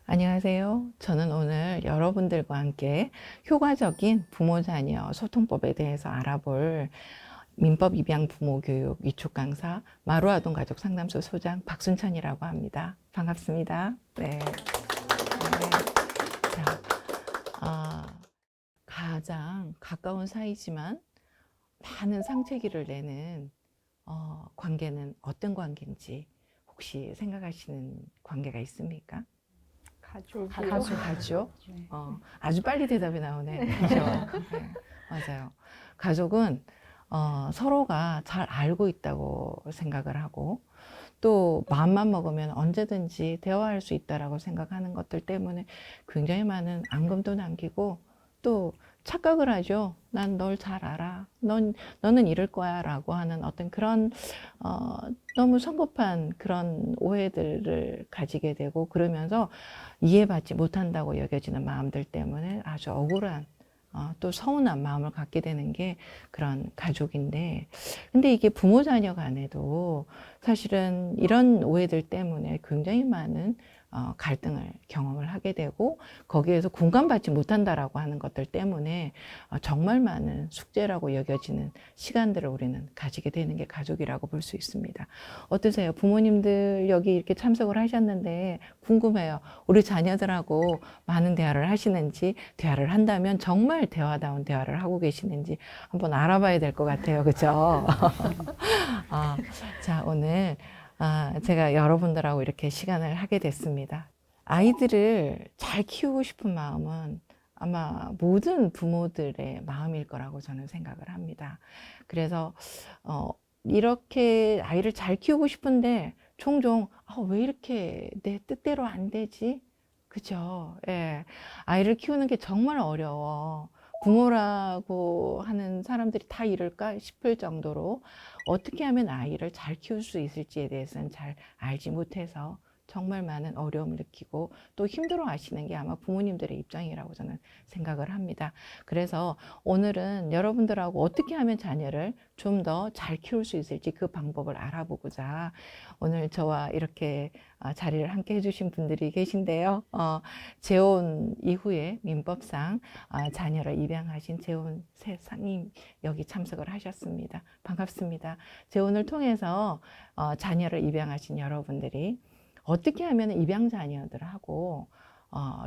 안녕하세요. 저는 오늘 여러분들과 함께 효과적인 부모-자녀 소통법에 대해서 알아볼 민법 입양 부모 교육 위촉 강사 마루아동 가족 상담소 소장 박순천이라고 합니다. 반갑습니다. 네. 자, 가장 가까운 사이지만 많은 상체기를 내는 관계는 어떤 관계인지 혹시 생각하시는 관계가 있습니까? 가족이요. 가족. 아주 빨리 대답이 나오네. 그죠? 네, 맞아요. 가족은 서로가 잘 알고 있다고 생각을 하고 또 마음만 먹으면 언제든지 대화할 수 있다라고 생각하는 것들 때문에 굉장히 많은 앙금도 남기고 또 착각을 하죠. 난 널 잘 알아. 너는 이럴 거야. 라고 하는 어떤 그런, 너무 성급한 그런 오해들을 가지게 되고 그러면서 이해받지 못한다고 여겨지는 마음들 때문에 아주 억울한 또 서운한 마음을 갖게 되는 게 그런 가족인데, 근데 이게 부모 자녀 간에도 사실은 이런 오해들 때문에 굉장히 많은 갈등을 경험을 하게 되고 거기에서 공감받지 못한다라고 하는 것들 때문에 정말 많은 숙제라고 여겨지는 시간들을 우리는 가지게 되는 게 가족이라고 볼 수 있습니다. 어떠세요? 부모님들 여기 이렇게 참석을 하셨는데 궁금해요. 우리 자녀들하고 많은 대화를 하시는지, 대화를 한다면 정말 대화다운 대화를 하고 계시는지 한번 알아봐야 될 것 같아요. 그죠? 자, 오늘 제가 여러분들하고 이렇게 시간을 하게 됐습니다. 아이들을 잘 키우고 싶은 마음은 아마 모든 부모들의 마음일 거라고 저는 생각을 합니다. 그래서 이렇게 아이를 잘 키우고 싶은데 종종 왜 이렇게 내 뜻대로 안 되지? 그죠? 예. 아이를 키우는 게 정말 어려워. 부모라고 하는 사람들이 다 이럴까 싶을 정도로 어떻게 하면 아이를 잘 키울 수 있을지에 대해서는 잘 알지 못해서 정말 많은 어려움을 느끼고 또 힘들어 하시는 게 아마 부모님들의 입장이라고 저는 생각을 합니다. 그래서 오늘은 여러분들하고 어떻게 하면 자녀를 좀 더 잘 키울 수 있을지 그 방법을 알아보고자 오늘 저와 이렇게 자리를 함께 해주신 분들이 계신데요. 재혼 이후에 민법상 자녀를 입양하신 재혼 세상님 여기 참석을 하셨습니다. 반갑습니다. 재혼을 통해서 자녀를 입양하신 여러분들이 어떻게 하면 입양 자녀들하고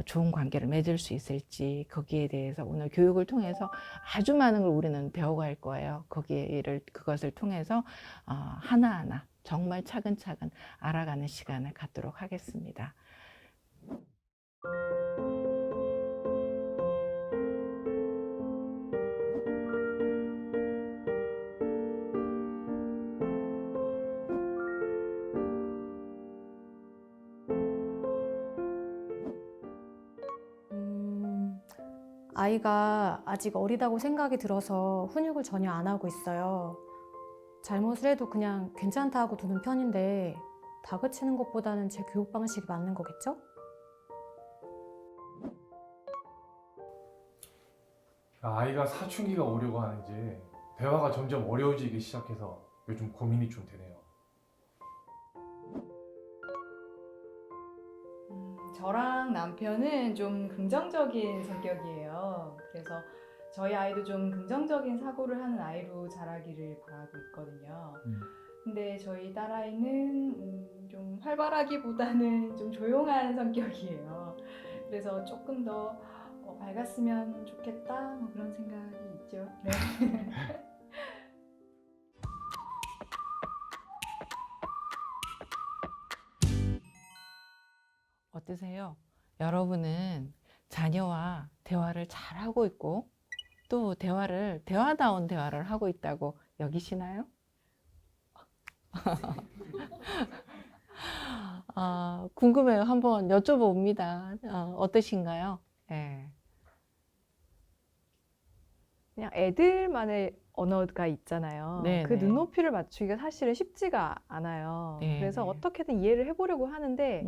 좋은 관계를 맺을 수 있을지 거기에 대해서 오늘 교육을 통해서 아주 많은 걸 우리는 배워갈 거예요. 그것을 통해서 하나하나 정말 차근차근 알아가는 시간을 갖도록 하겠습니다. 아이가 아직 어리다고 생각이 들어서 훈육을 전혀 안 하고 있어요. 잘못을 해도 그냥 괜찮다 하고 두는 편인데 다그치는 것보다는 제 교육 방식이 맞는 거겠죠? 아이가 사춘기가 오려고 하는지 대화가 점점 어려워지기 시작해서 요즘 고민이 좀 되네요. 저랑 남편은 좀 긍정적인 성격이에요. 그래서 저희 아이도 좀 긍정적인 사고를 하는 아이로 자라기를 바라고 있거든요. 근데 저희 딸아이는 좀 활발하기보다는 좀 조용한 성격이에요. 그래서 조금 더 밝았으면 좋겠다 뭐 그런 생각이 있죠. 네. 어떠세요? 여러분은 자녀와 대화를 잘 하고 있고 또 대화다운 대화를 하고 있다고 여기시나요? 궁금해요. 한번 여쭤봅니다. 어떠신가요? 네. 그냥 애들만의 언어가 있잖아요. 네, 그 네. 눈높이를 맞추기가 사실은 쉽지가 않아요. 네, 그래서 네. 어떻게든 이해를 해보려고 하는데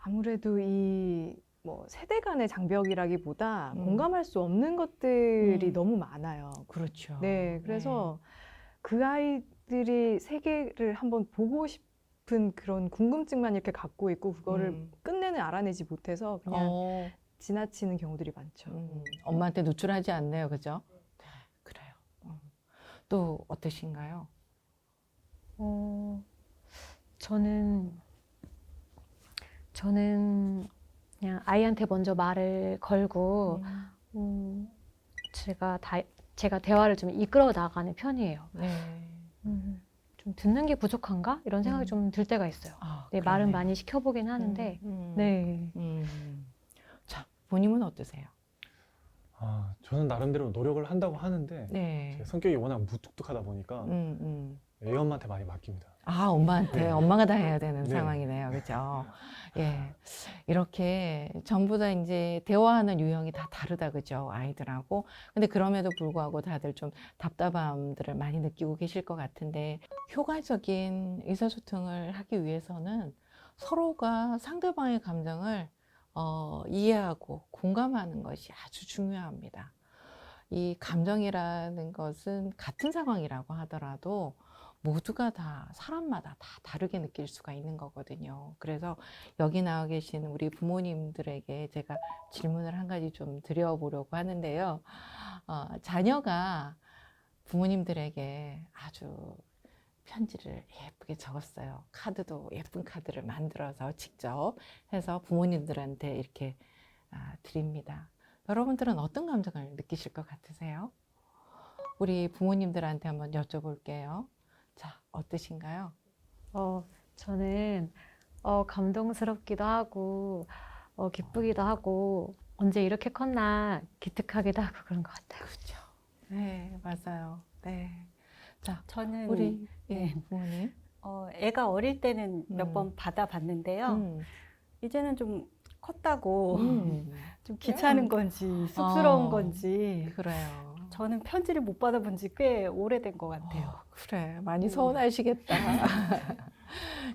아무래도 이 뭐 세대 간의 장벽이라기보다 공감할 수 없는 것들이 너무 많아요. 그렇죠. 네, 그래서 그 아이들이 세계를 한번 보고 싶은 그런 궁금증만 이렇게 갖고 있고 그거를 실체는 알아내지 못해서 그냥 어, 지나치는 경우들이 많죠. 엄마한테 노출하지 않네요, 그죠? 네, 그래요. 또 어떠신가요? 저는 그냥 아이한테 먼저 말을 걸고 제가 대화를 좀 이끌어 나가는 편이에요. 네. 좀 듣는 게 부족한가? 이런 생각이 좀 들 때가 있어요. 아, 네, 말은 그러네요. 많이 시켜보긴 하는데, 네. 자, 본인은 어떠세요? 아, 저는 나름대로 노력을 한다고 하는데 네. 제 성격이 워낙 무뚝뚝하다 보니까 애 엄마한테 많이 맡깁니다. 아, 엄마한테, 네. 엄마가 다 해야 되는 네. 상황이네요. 그죠? 예. 이렇게 전부 다 이제 대화하는 유형이 다 다르다. 그죠? 아이들하고. 근데 그럼에도 불구하고 다들 좀 답답함들을 많이 느끼고 계실 것 같은데, 효과적인 의사소통을 하기 위해서는 서로가 상대방의 감정을 이해하고 공감하는 것이 아주 중요합니다. 이 감정이라는 것은 같은 상황이라고 하더라도 모두가 다 사람마다 다 다르게 느낄 수가 있는 거거든요. 그래서 여기 나와 계신 우리 부모님들에게 제가 질문을 한 가지 좀 드려보려고 하는데요. 자녀가 부모님들에게 아주 편지를 예쁘게 적었어요. 카드도 예쁜 카드를 만들어서 직접 해서 부모님들한테 이렇게 드립니다. 여러분들은 어떤 감정을 느끼실 것 같으세요? 우리 부모님들한테 한번 여쭤볼게요. 자, 어떠신가요? 저는 감동스럽기도 하고, 기쁘기도 하고, 언제 이렇게 컸나 기특하기도 하고 그런 것 같아요. 그렇죠. 네, 맞아요. 네. 자, 저는 우리 네. 부모님. 애가 어릴 때는 몇 번 받아봤는데요. 이제는 좀 컸다고 좀 귀찮은 건지 쑥스러운 건지 그래요. 저는 편지를 못 받아본 지 꽤 오래된 것 같아요. 그래, 많이 서운하시겠다.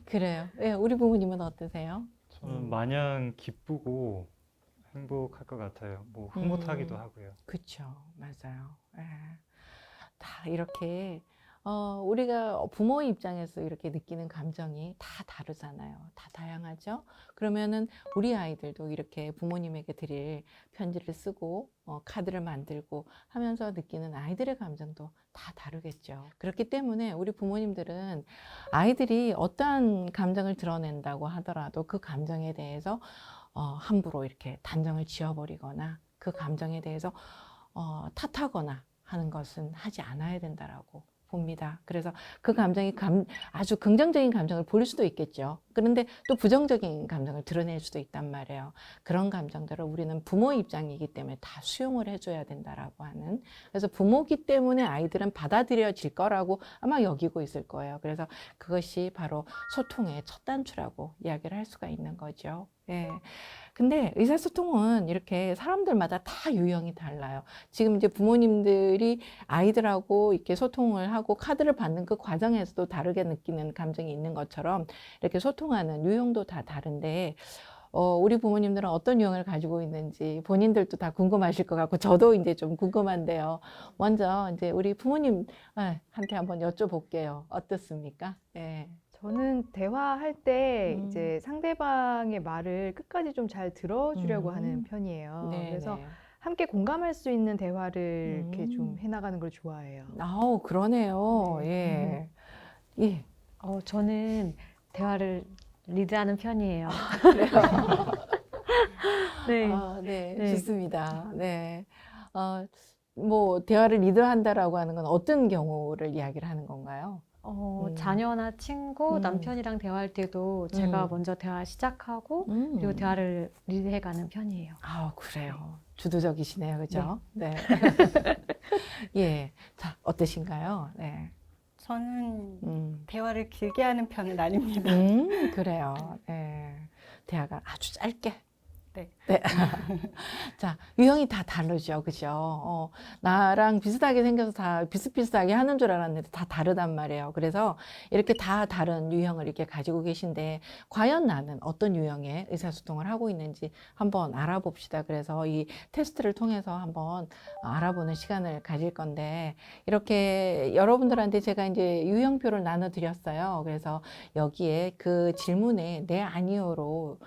그래요. 예, 우리 부모님은 어떠세요? 저는 마냥 기쁘고 행복할 것 같아요. 뭐 흐뭇하기도 하고요. 그렇죠, 맞아요. 예. 다 이렇게 우리가 부모 입장에서 이렇게 느끼는 감정이 다 다르잖아요. 다 다양하죠. 그러면은 우리 아이들도 이렇게 부모님에게 드릴 편지를 쓰고 카드를 만들고 하면서 느끼는 아이들의 감정도 다 다르겠죠. 그렇기 때문에 우리 부모님들은 아이들이 어떠한 감정을 드러낸다고 하더라도 그 감정에 대해서 함부로 이렇게 단정을 지어버리거나 그 감정에 대해서 탓하거나 하는 것은 하지 않아야 된다라고 봅니다. 그래서 그 감정이 아주 긍정적인 감정을 보일 수도 있겠죠. 그런데 또 부정적인 감정을 드러낼 수도 있단 말이에요. 그런 감정들을 우리는 부모 입장이기 때문에 다 수용을 해줘야 된다라고 하는. 그래서 부모기 때문에 아이들은 받아들여질 거라고 아마 여기고 있을 거예요. 그래서 그것이 바로 소통의 첫 단추라고 이야기를 할 수가 있는 거죠. 예. 근데 의사소통은 이렇게 사람들마다 다 유형이 달라요. 지금 이제 부모님들이 아이들하고 이렇게 소통을 하고 카드를 받는 그 과정에서도 다르게 느끼는 감정이 있는 것처럼 이렇게 소통하는 유형도 다 다른데, 우리 부모님들은 어떤 유형을 가지고 있는지 본인들도 다 궁금하실 것 같고, 저도 이제 좀 궁금한데요. 먼저 이제 우리 부모님한테 한번 여쭤볼게요. 어떻습니까? 예. 저는 대화할 때 음. 이제 상대방의 말을 끝까지 좀 잘 들어주려고 하는 편이에요. 네, 그래서 네. 함께 공감할 수 있는 대화를 이렇게 음. 좀 해나가는 걸 좋아해요. 아우, 그러네요. 네. 예. 예. 저는 대화를 리드하는 편이에요. 네. 네, 네. 좋습니다. 네. 뭐, 대화를 리드한다라고 하는 건 어떤 경우를 이야기를 하는 건가요? 자녀나 친구, 음. 남편이랑 대화할 때도 제가 음. 먼저 대화 시작하고 그리고 대화를 리드해가는 편이에요. 아, 그래요. 주도적이시네요. 그죠? 네. 예. 자, 어떠신가요? 네. 저는 대화를 길게 하는 편은 아닙니다. 그래요. 네. 대화가 아주 짧게. 네. 네. 자, 유형이 다 다르죠. 그죠? 나랑 비슷하게 생겨서 다 비슷비슷하게 하는 줄 알았는데 다 다르단 말이에요. 그래서 이렇게 다 다른 유형을 이렇게 가지고 계신데, 과연 나는 어떤 유형의 의사소통을 하고 있는지 한번 알아봅시다. 그래서 이 테스트를 통해서 한번 알아보는 시간을 가질 건데, 이렇게 여러분들한테 제가 이제 유형표를 나눠드렸어요. 그래서 여기에 그 질문에 네, 아니요로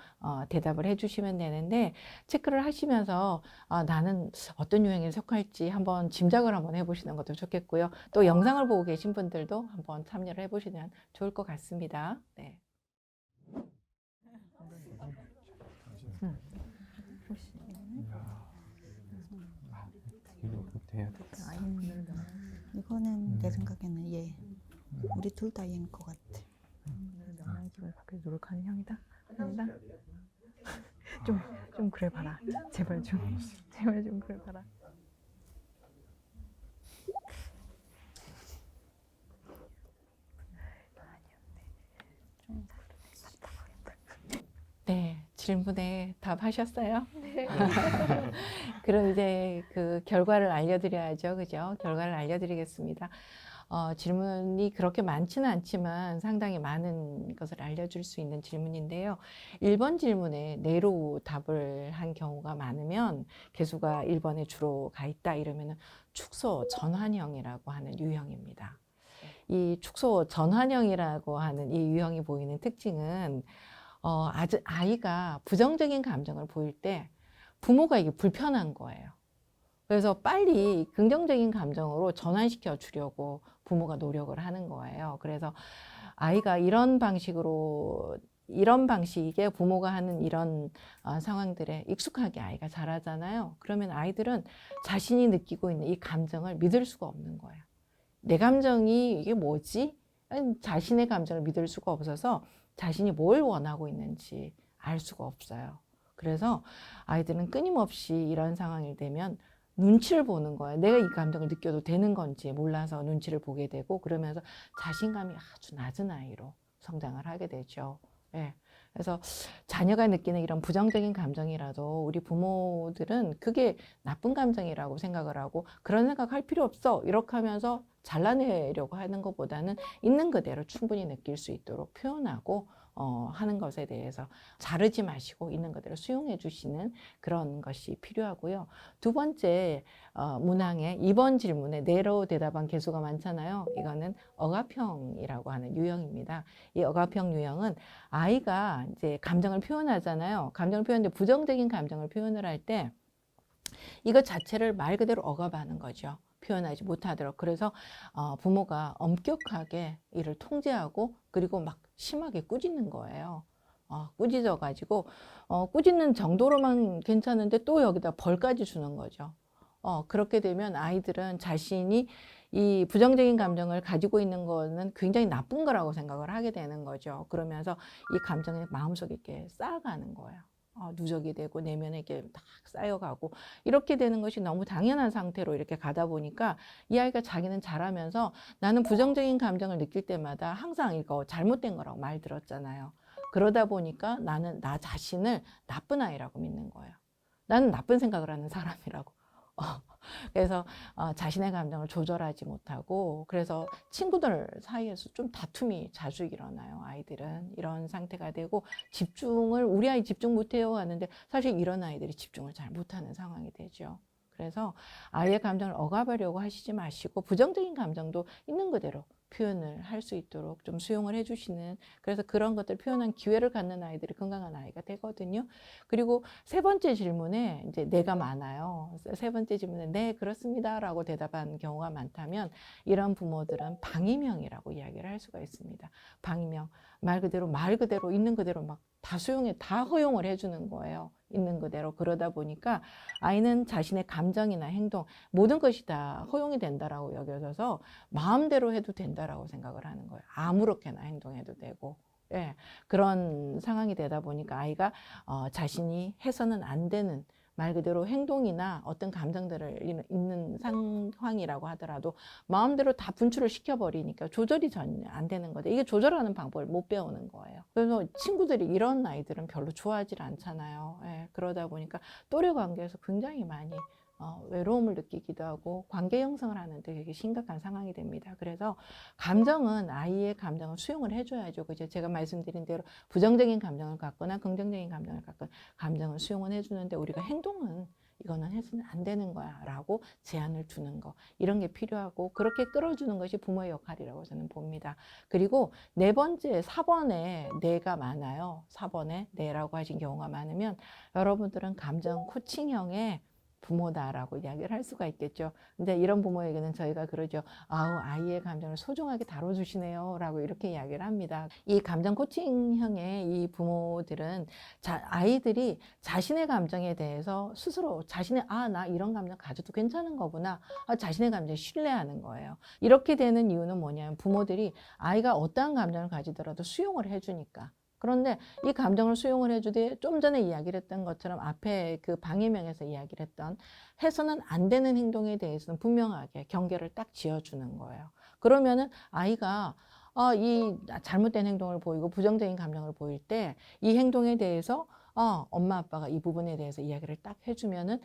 대답을 해주시면 되는데, 체크를 하시면서 나는 어떤 유형에 속할지 한번 짐작을 한번 해보시는 것도 좋겠고요. 또 영상을 보고 계신 분들도 한번 참여를 해보시면 좋을 것 같습니다. 네. 이거는 내 생각에는 얘. 우리 둘 다 얘인 것 같아. 명랑직을 바뀌어 노력하는 형이다. 형이다. 좀 그래 봐라. 제발 좀 그래 봐라. 네, 질문에 답하셨어요? 네. 그럼 이제 그 결과를 알려드려야죠. 그죠? 결과를 알려드리겠습니다. 질문이 그렇게 많지는 않지만 상당히 많은 것을 알려줄 수 있는 질문인데요. 1번 질문에 네로 답을 한 경우가 많으면 개수가 1번에 주로 가 있다 이러면은 축소 전환형이라고 하는 유형입니다. 이 축소 전환형이라고 하는 이 유형이 보이는 특징은 아이가 부정적인 감정을 보일 때 부모가 이게 불편한 거예요. 그래서 빨리 긍정적인 감정으로 전환시켜 주려고 부모가 노력을 하는 거예요. 그래서 아이가 이런 방식의 부모가 하는 이런 상황들에 익숙하게 아이가 자라잖아요. 그러면 아이들은 자신이 느끼고 있는 이 감정을 믿을 수가 없는 거예요. 내 감정이 이게 뭐지? 자신의 감정을 믿을 수가 없어서 자신이 뭘 원하고 있는지 알 수가 없어요. 그래서 아이들은 끊임없이 이런 상황이 되면 눈치를 보는 거예요. 내가 이 감정을 느껴도 되는 건지 몰라서 눈치를 보게 되고, 그러면서 자신감이 아주 낮은 아이로 성장을 하게 되죠. 예. 그래서 자녀가 느끼는 이런 부정적인 감정이라도 우리 부모들은 그게 나쁜 감정이라고 생각을 하고, 그런 생각할 필요 없어 이렇게 하면서 잘라내려고 하는 것보다는 있는 그대로 충분히 느낄 수 있도록 표현하고 하는 것에 대해서 자르지 마시고 있는 그대로 수용해 주시는 그런 것이 필요하고요. 두 번째, 문항의 2번 질문에 네로 대답한 개수가 많잖아요. 이거는 억압형이라고 하는 유형입니다. 이 억압형 유형은 아이가 이제 감정을 표현하잖아요. 감정을 표현하는데 부정적인 감정을 표현을 할 때 이것 자체를 말 그대로 억압하는 거죠. 표현하지 못하도록. 그래서 부모가 엄격하게 이를 통제하고, 그리고 막 심하게 꾸짖는 거예요. 꾸짖어가지고 꾸짖는 정도로만 괜찮은데 또 여기다 벌까지 주는 거죠. 그렇게 되면 아이들은 자신이 이 부정적인 감정을 가지고 있는 거는 굉장히 나쁜 거라고 생각을 하게 되는 거죠. 그러면서 이 감정이 마음속에 이렇게 쌓아가는 거예요. 누적이 되고 내면에 이렇게 딱 쌓여가고, 이렇게 되는 것이 너무 당연한 상태로 이렇게 가다 보니까 이 아이가 자기는 자라면서 나는 부정적인 감정을 느낄 때마다 항상 이거 잘못된 거라고 말 들었잖아요. 그러다 보니까 나는 나 자신을 나쁜 아이라고 믿는 거예요. 나는 나쁜 생각을 하는 사람이라고. 그래서 자신의 감정을 조절하지 못하고, 그래서 친구들 사이에서 좀 다툼이 자주 일어나요. 아이들은 이런 상태가 되고, 우리 아이 집중 못해요 하는데 사실 이런 아이들이 집중을 잘 못하는 상황이 되죠. 그래서 아이의 감정을 억압하려고 하시지 마시고, 부정적인 감정도 있는 그대로 표현을 할 수 있도록 좀 수용을 해주시는, 그래서 그런 것들 표현한 기회를 갖는 아이들이 건강한 아이가 되거든요. 그리고 세 번째 질문에 이제 내가 많아요. 세 번째 질문에 네, 그렇습니다 라고 대답한 경우가 많다면, 이런 부모들은 방임형이라고 이야기를 할 수가 있습니다. 방임형. 말 그대로 있는 그대로 막 다 허용을 해주는 거예요. 있는 그대로. 그러다 보니까 아이는 자신의 감정이나 행동, 모든 것이 다 허용이 된다라고 여겨져서 마음대로 해도 된다라고 생각을 하는 거예요. 아무렇게나 행동해도 되고. 예, 그런 상황이 되다 보니까 아이가 자신이 해서는 안 되는 말 그대로 행동이나 어떤 감정들을 있는 상황이라고 하더라도 마음대로 다 분출을 시켜버리니까 조절이 전혀 안 되는 거죠. 이게 조절하는 방법을 못 배우는 거예요. 그래서 친구들이 이런 아이들은 별로 좋아하지 않잖아요. 예, 그러다 보니까 또래 관계에서 굉장히 많이 외로움을 느끼기도 하고 관계 형성을 하는데 되게 심각한 상황이 됩니다. 그래서 감정은 아이의 감정을 수용을 해줘야죠. 그죠? 제가 말씀드린 대로 부정적인 감정을 갖거나 긍정적인 감정을 갖거나 감정을 수용을 해주는데 우리가 행동은 이거는 해서는 안 되는 거야 라고 제한을 두는 거 이런 게 필요하고 그렇게 끌어주는 것이 부모의 역할이라고 저는 봅니다. 그리고 네 번째 4번에 내가 많아요. 4번에 내라고 하신 경우가 많으면 여러분들은 감정 코칭형의 부모다라고 이야기를 할 수가 있겠죠. 근데 이런 부모에게는 저희가 그러죠. 아우, 아이의 감정을 소중하게 다뤄주시네요 라고 이렇게 이야기를 합니다. 이 감정 코칭형의 이 부모들은 아이들이 자신의 감정에 대해서 스스로 자신의 나 이런 감정 가져도 괜찮은 거구나. 자신의 감정을 신뢰하는 거예요. 이렇게 되는 이유는 뭐냐면 부모들이 아이가 어떠한 감정을 가지더라도 수용을 해주니까. 그런데 이 감정을 수용을 해주되 좀 전에 이야기를 했던 것처럼 앞에 그 방해명에서 이야기를 했던 해서는 안 되는 행동에 대해서는 분명하게 경계를 딱 지어주는 거예요. 그러면은 아이가 이 잘못된 행동을 보이고 부정적인 감정을 보일 때 이 행동에 대해서 엄마 아빠가 이 부분에 대해서 이야기를 딱 해주면은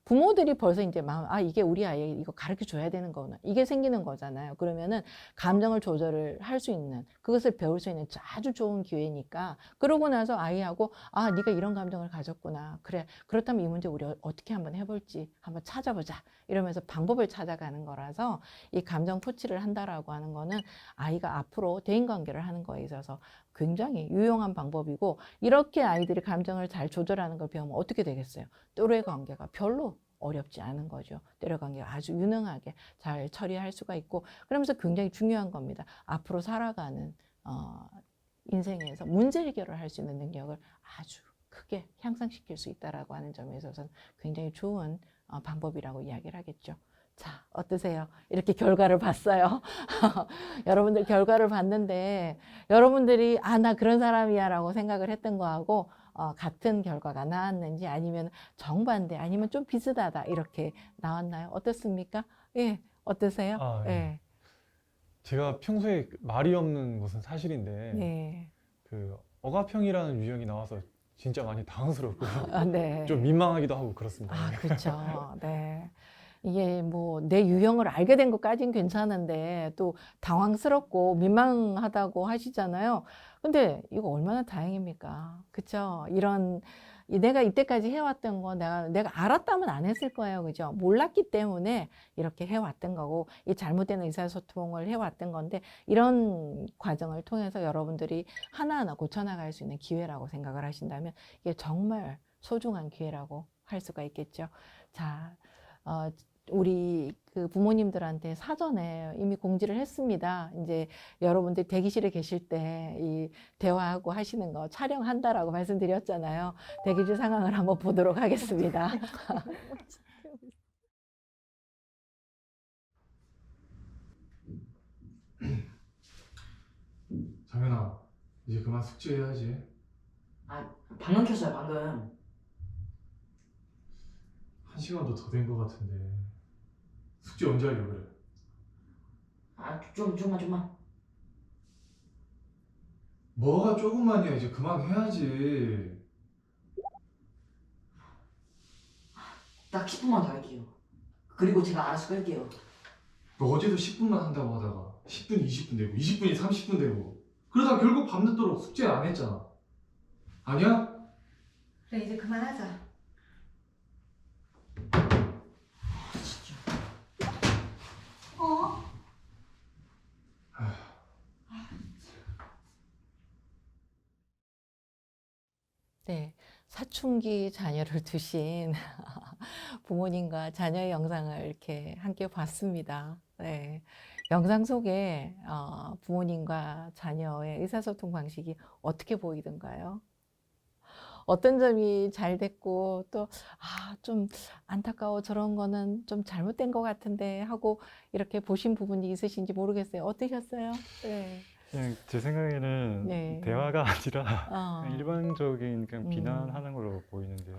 부모들이 벌써 이제 마음, 이게 우리 아이에게 이거 가르쳐 줘야 되는 거구나. 이게 생기는 거잖아요. 그러면은 감정을 조절을 할 수 있는, 그것을 배울 수 있는 아주 좋은 기회니까. 그러고 나서 아이하고, 네가 이런 감정을 가졌구나. 그래. 그렇다면 이 문제 우리 어떻게 한번 해볼지 한번 찾아보자. 이러면서 방법을 찾아가는 거라서 이 감정 코치를 한다라고 하는 거는 아이가 앞으로 대인관계를 하는 거에 있어서 굉장히 유용한 방법이고 이렇게 아이들이 감정을 잘 조절하는 걸 배우면 어떻게 되겠어요? 또래 관계가 별로 어렵지 않은 거죠. 또래 관계가 아주 유능하게 잘 처리할 수가 있고 그러면서 굉장히 중요한 겁니다. 앞으로 살아가는 인생에서 문제 해결을 할 수 있는 능력을 아주 크게 향상시킬 수 있다라고 하는 점에 있어서는 굉장히 좋은 방법이라고 이야기를 하겠죠. 자, 어떠세요? 이렇게 결과를 봤어요. 여러분들 결과를 봤는데 여러분들이 나 그런 사람이야 라고 생각을 했던 거하고 같은 결과가 나왔는지 아니면 정반대 아니면 좀 비슷하다 이렇게 나왔나요? 어떻습니까? 예, 어떠세요? 예. 제가 평소에 말이 없는 것은 사실인데 네. 그 억압형이라는 유형이 나와서 진짜 많이 당황스럽고요. 네. 좀 민망하기도 하고 그렇습니다. 그렇죠. 네. 이게 뭐 내 유형을 알게 된 것까진 괜찮은데 또 당황스럽고 민망하다고 하시잖아요. 근데 이거 얼마나 다행입니까? 그쵸? 내가 이때까지 해왔던 거 내가 알았다면 안 했을 거예요. 그죠? 몰랐기 때문에 이렇게 해왔던 거고 이 잘못된 의사소통을 해왔던 건데 이런 과정을 통해서 여러분들이 하나하나 고쳐나갈 수 있는 기회라고 생각을 하신다면 이게 정말 소중한 기회라고 할 수가 있겠죠. 자, 우리 그 부모님들한테 사전에 이미 공지를 했습니다. 이제 여러분들 대기실에 계실 때 이 대화하고 하시는 거 촬영한다라고 말씀드렸잖아요. 대기실 상황을 한번 보도록 하겠습니다. 장현아, 이제 그만 숙제해야지. 방금 켰어요, 방금. 1시간도 더 된 것 같은데 숙제 언제 하려고 그래? 좀만. 뭐가 조금만이야. 이제 그만 해야지. 딱 10분만 더 할게요. 그리고 제가 알아서 끌게요. 너 어제도 10분만 한다고 하다가 10분이 20분 되고 20분이 30분 되고 그러다 결국 밤늦도록 숙제 안 했잖아. 아니야? 그래, 이제 그만하자. 진짜. 네, 사춘기 자녀를 두신 부모님과 자녀의 영상을 이렇게 함께 봤습니다. 네, 영상 속에 부모님과 자녀의 의사소통 방식이 어떻게 보이던가요? 어떤 점이 잘 됐고 또 좀 안타까워 저런 거는 좀 잘못된 것 같은데 하고 이렇게 보신 부분이 있으신지 모르겠어요. 어떠셨어요? 네. 그냥 제 생각에는 네. 대화가 아니라 어. 그냥 일반적인 그냥 음. 비난하는 걸로 보이는데요.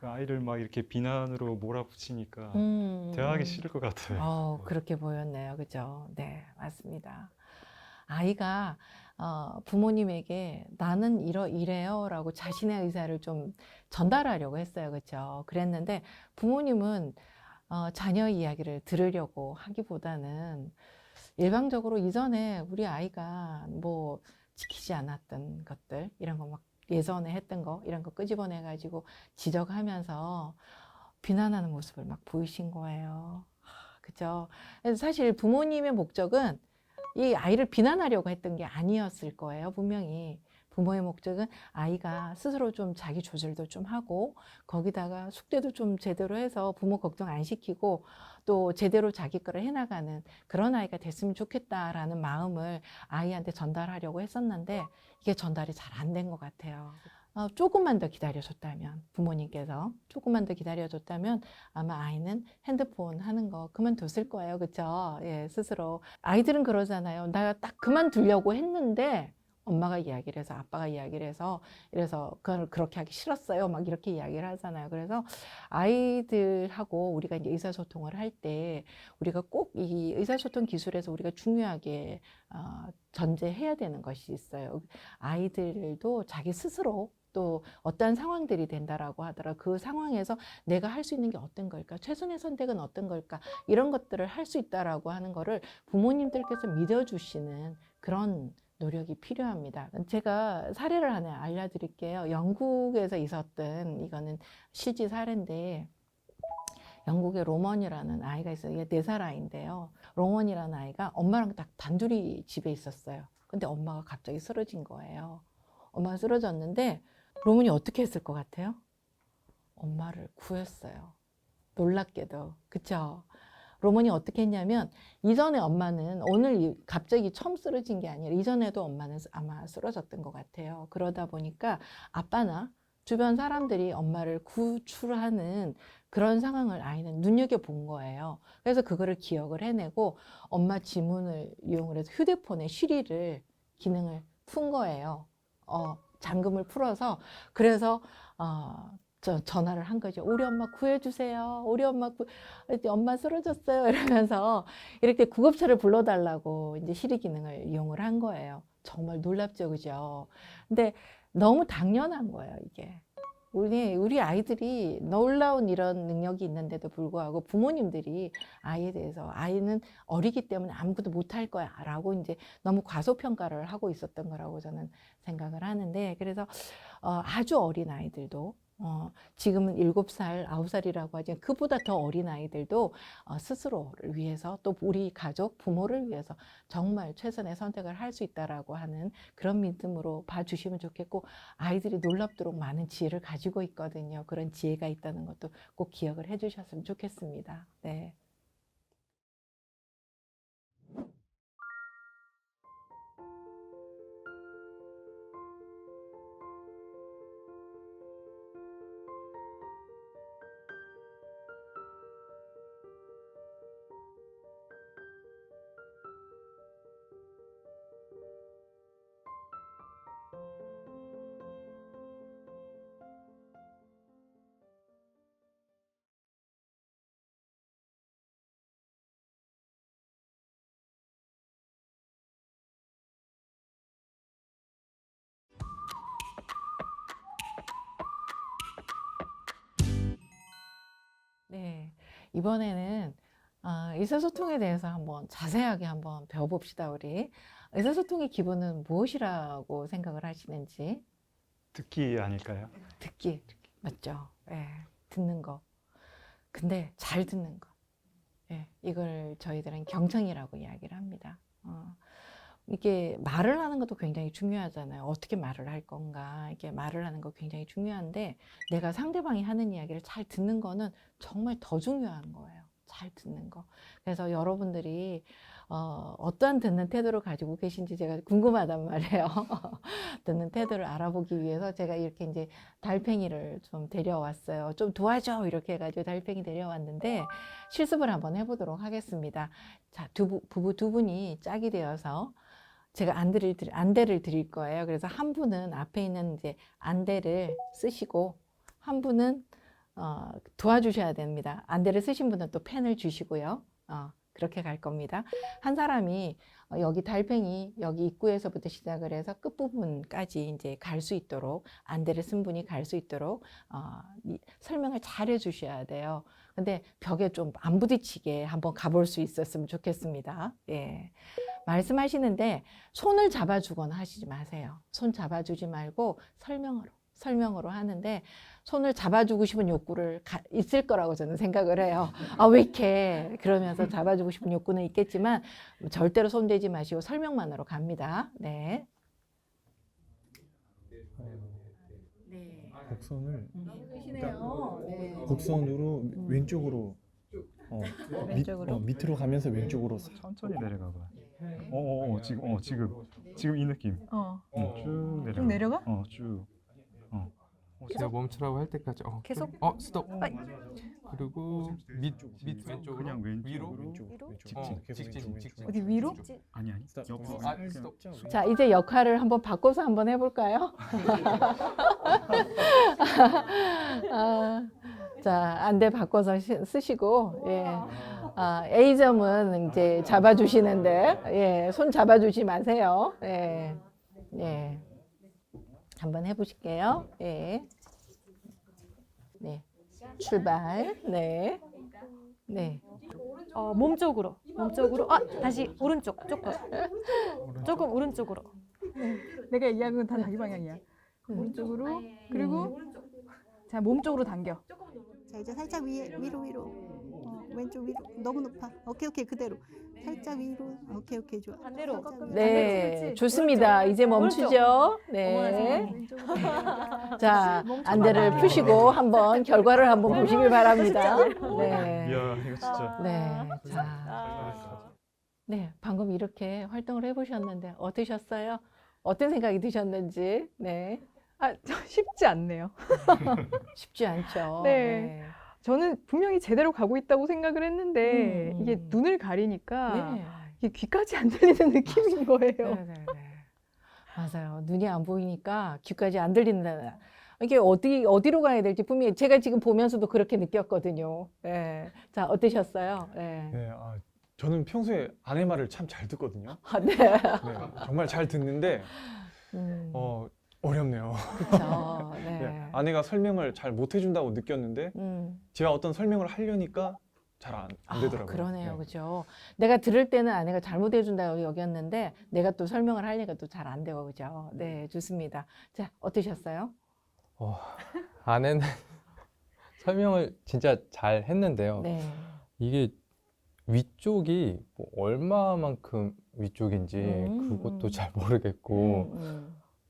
그 아이를 막 이렇게 비난으로 몰아붙이니까 대화하기 싫을 것 같아요. 그렇게 보였네요. 그죠? 네, 맞습니다. 아이가 부모님에게 나는 이래요 라고 자신의 의사를 좀 전달하려고 했어요. 그죠? 그랬는데 부모님은 자녀 이야기를 들으려고 하기보다는 일방적으로 이전에 우리 아이가 뭐 지키지 않았던 것들, 이런 거 막 예전에 했던 거, 이런 거 끄집어내가지고 지적하면서 비난하는 모습을 막 보이신 거예요. 그죠? 그래서 사실 부모님의 목적은 이 아이를 비난하려고 했던 게 아니었을 거예요. 분명히 부모의 목적은 아이가 스스로 좀 자기 조절도 좀 하고, 거기다가 숙제도 좀 제대로 해서 부모 걱정 안 시키고 또 제대로 자기 거를 해나가는 그런 아이가 됐으면 좋겠다라는 마음을 아이한테 전달하려고 했었는데 이게 전달이 잘 안 된 것 같아요. 조금만 더 기다려줬다면, 부모님께서 조금만 더 기다려줬다면 아마 아이는 핸드폰 하는 거 그만뒀을 거예요. 그쵸? 예, 스스로. 아이들은 그러잖아요. 내가 딱 그만두려고 했는데 엄마가 이야기를 해서, 아빠가 이야기를 해서, 이래서 그걸 그렇게 하기 싫었어요. 막 이렇게 이야기를 하잖아요. 그래서 아이들하고 우리가 이제 의사소통을 할 때 우리가 꼭 이 의사소통 기술에서 우리가 중요하게 전제해야 되는 것이 있어요. 아이들도 자기 스스로 또 어떠한 상황들이 된다라고 하더라도 그 상황에서 내가 할 수 있는 게 어떤 걸까? 최선의 선택은 어떤 걸까? 이런 것들을 할 수 있다라고 하는 거를 부모님들께서 믿어주시는 그런 노력이 필요합니다. 제가 사례를 하나 알려드릴게요. 영국에서 있었던, 이거는 실제 사례인데, 영국의 로먼이라는 아이가 있어요. 이게 4살 아이인데요. 로먼이라는 아이가 엄마랑 딱 단둘이 집에 있었어요. 근데 엄마가 갑자기 쓰러진 거예요. 엄마가 쓰러졌는데 로먼이 어떻게 했을 것 같아요? 엄마를 구했어요. 놀랍게도. 그쵸? 로먼이 어떻게 했냐면, 이전에 엄마는 오늘 갑자기 처음 쓰러진 게 아니라 이전에도 엄마는 아마 쓰러졌던 것 같아요. 그러다 보니까 아빠나 주변 사람들이 엄마를 구출하는 그런 상황을 아이는 눈여겨본 거예요. 그래서 그거를 기억을 해내고 엄마 지문을 이용을 해서 휴대폰에 쉬리를 기능을 푼 거예요. 잠금을 풀어서. 그래서 전화를 한 거죠. 우리 엄마 구해주세요. 우리 엄마 엄마 쓰러졌어요. 이러면서 이렇게 구급차를 불러달라고 이제 시리 기능을 이용을 한 거예요. 정말 놀랍죠, 그죠? 근데 너무 당연한 거예요, 이게. 우리 아이들이 놀라운 이런 능력이 있는데도 불구하고 부모님들이 아이에 대해서, 아이는 어리기 때문에 아무것도 못할 거야 라고 이제 너무 과소평가를 하고 있었던 거라고 저는 생각을 하는데, 그래서 아주 어린 아이들도 지금은 7살, 9살이라고 하지만 그보다 더 어린 아이들도 스스로를 위해서, 또 우리 가족, 부모를 위해서 정말 최선의 선택을 할 수 있다라고 하는 그런 믿음으로 봐주시면 좋겠고, 아이들이 놀랍도록 많은 지혜를 가지고 있거든요. 그런 지혜가 있다는 것도 꼭 기억을 해주셨으면 좋겠습니다. 네. 네, 이번에는 의사소통에 대해서 한번 자세하게 한번 배워봅시다, 우리. 의사소통의 기본은 무엇이라고 생각을 하시는지? 듣기 아닐까요? 듣기. 맞죠? 예, 듣는 거. 근데 잘 듣는 거. 예, 이걸 저희들은 경청이라고 이야기를 합니다. 이게 말을 하는 것도 굉장히 중요하잖아요. 어떻게 말을 할 건가. 이게 말을 하는 거 굉장히 중요한데, 내가 상대방이 하는 이야기를 잘 듣는 거는 정말 더 중요한 거예요. 잘 듣는 거. 그래서 여러분들이 어떠한 듣는 태도를 가지고 계신지 제가 궁금하단 말이에요. 듣는 태도를 알아보기 위해서 제가 이렇게 이제 달팽이를 좀 데려왔어요. 좀 도와줘! 이렇게 해가지고 달팽이 데려왔는데 실습을 한번 해보도록 하겠습니다. 자, 부부 두 분이 짝이 되어서 제가 안대를 드릴 거예요. 그래서 한 분은 앞에 있는 이제 안대를 쓰시고, 한 분은 도와주셔야 됩니다. 안대를 쓰신 분은 또 펜을 주시고요. 그렇게 갈 겁니다. 한 사람이 여기 달팽이 여기 입구에서부터 시작을 해서 끝부분까지 이제 갈 수 있도록 안대를 쓴 분이 갈 수 있도록 설명을 잘 해주셔야 돼요. 근데 벽에 좀 안 부딪히게 한번 가볼 수 있었으면 좋겠습니다. 예. 말씀하시는데 손을 잡아주거나 하시지 마세요. 손 잡아주지 말고 설명으로 하는데 손을 잡아주고 싶은 욕구를 있을 거라고 저는 생각을 해요. 왜 이렇게 그러면서 잡아주고 싶은 욕구는 있겠지만 절대로 손대지 마시고 설명만으로 갑니다. 네. 곡선을 그러시네요. 네. 곡선으로 왼쪽으로 밑으로 가면서 왼쪽으로 천천히 내려가봐. 지금 이 느낌. 쭉 내려가. 쭉 내려가? 쭉. 제가 멈추라고 할 때까지 계속? 스톱. 그리고 밑 왼쪽으로 그냥 위로 직진. 어디 위로? 아니. 스톱. 자, 이제 역할을 한번 바꿔서 한번 해볼까요? 자, 안대 바꿔서 쓰시고, 예. A점은 이제 잡아주시는데, 예, 손 잡아주지 마세요. 예. 예. 한번 해보실게요. 예. 네. 출발. 네. 네. 몸쪽으로. 다시 오른쪽. 조금 오른쪽으로. 내가 이야기한 건 다 자기 방향이야. 오른쪽으로 그리고 자 몸쪽으로 당겨. 자, 이제 살짝 위로. 왼쪽 위로. 너무 높아. 오케이, 그대로. 살짝 위로. 오케이, 좋아. 반대로. 네, 좋습니다. 이제 멈추죠. 네. 자, 안대를 푸시고 한번 결과를 한번 보시길 바랍니다. 네. 이야, 이거 진짜. 네. 자. 네, 방금 이렇게 활동을 해보셨는데 어떠셨어요? 어떤 생각이 드셨는지. 네. 쉽지 않네요. 쉽지 않죠. 네. 저는 분명히 제대로 가고 있다고 생각을 했는데 이게 눈을 가리니까 네. 이게 귀까지 안 들리는 느낌인 거예요. 네. 맞아요. 눈이 안 보이니까 귀까지 안 들린다. 이게 어디로 가야 될지 분명히 제가 지금 보면서도 그렇게 느꼈거든요. 네. 자, 어떠셨어요? 네. 네, 저는 평소에 아내 말을 참 잘 듣거든요. 네. 네, 정말 잘 듣는데 어렵네요. 그렇죠. 네. 네, 아내가 설명을 잘 못 해준다고 느꼈는데 제가 어떤 설명을 하려니까 잘 안 되더라고요. 그러네요. 네. 그죠. 내가 들을 때는 아내가 잘못해준다고 여겼는데 내가 또 설명을 하려니까 또 잘 안 되고 그죠. 네, 좋습니다. 자, 어떠셨어요? 아내는 설명을 진짜 잘 했는데요. 네. 이게 위쪽이 뭐 얼마만큼 위쪽인지 그것도 잘 모르겠고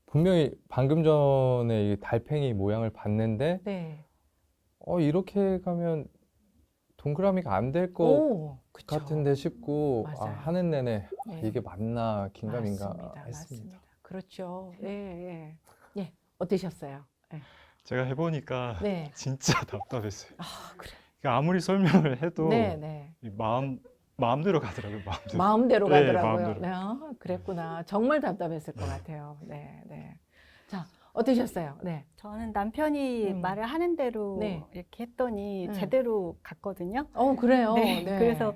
분명히 방금 전에 이 달팽이 모양을 봤는데 네. 이렇게 가면 동그라미가 안 될 것 같은데 싶고 맞아요. 하는 내내 네. 이게 맞나 긴가민가 맞습니다. 했습니다. 그렇죠. 예. 어떠셨어요? 네. 제가 해보니까 네. 진짜 답답했어요. 그래. 그러니까 아무리 설명을 해도 네. 이 마음대로 가더라고요. 마음대로 네, 가더라고요. 마음대로. 네, 그랬구나. 정말 답답했을 것 같아요. 네. 자, 어떠셨어요? 네. 저는 남편이 말을 하는 대로 네. 이렇게 했더니 네. 제대로 갔거든요. 그래요. 네. 네. 그래서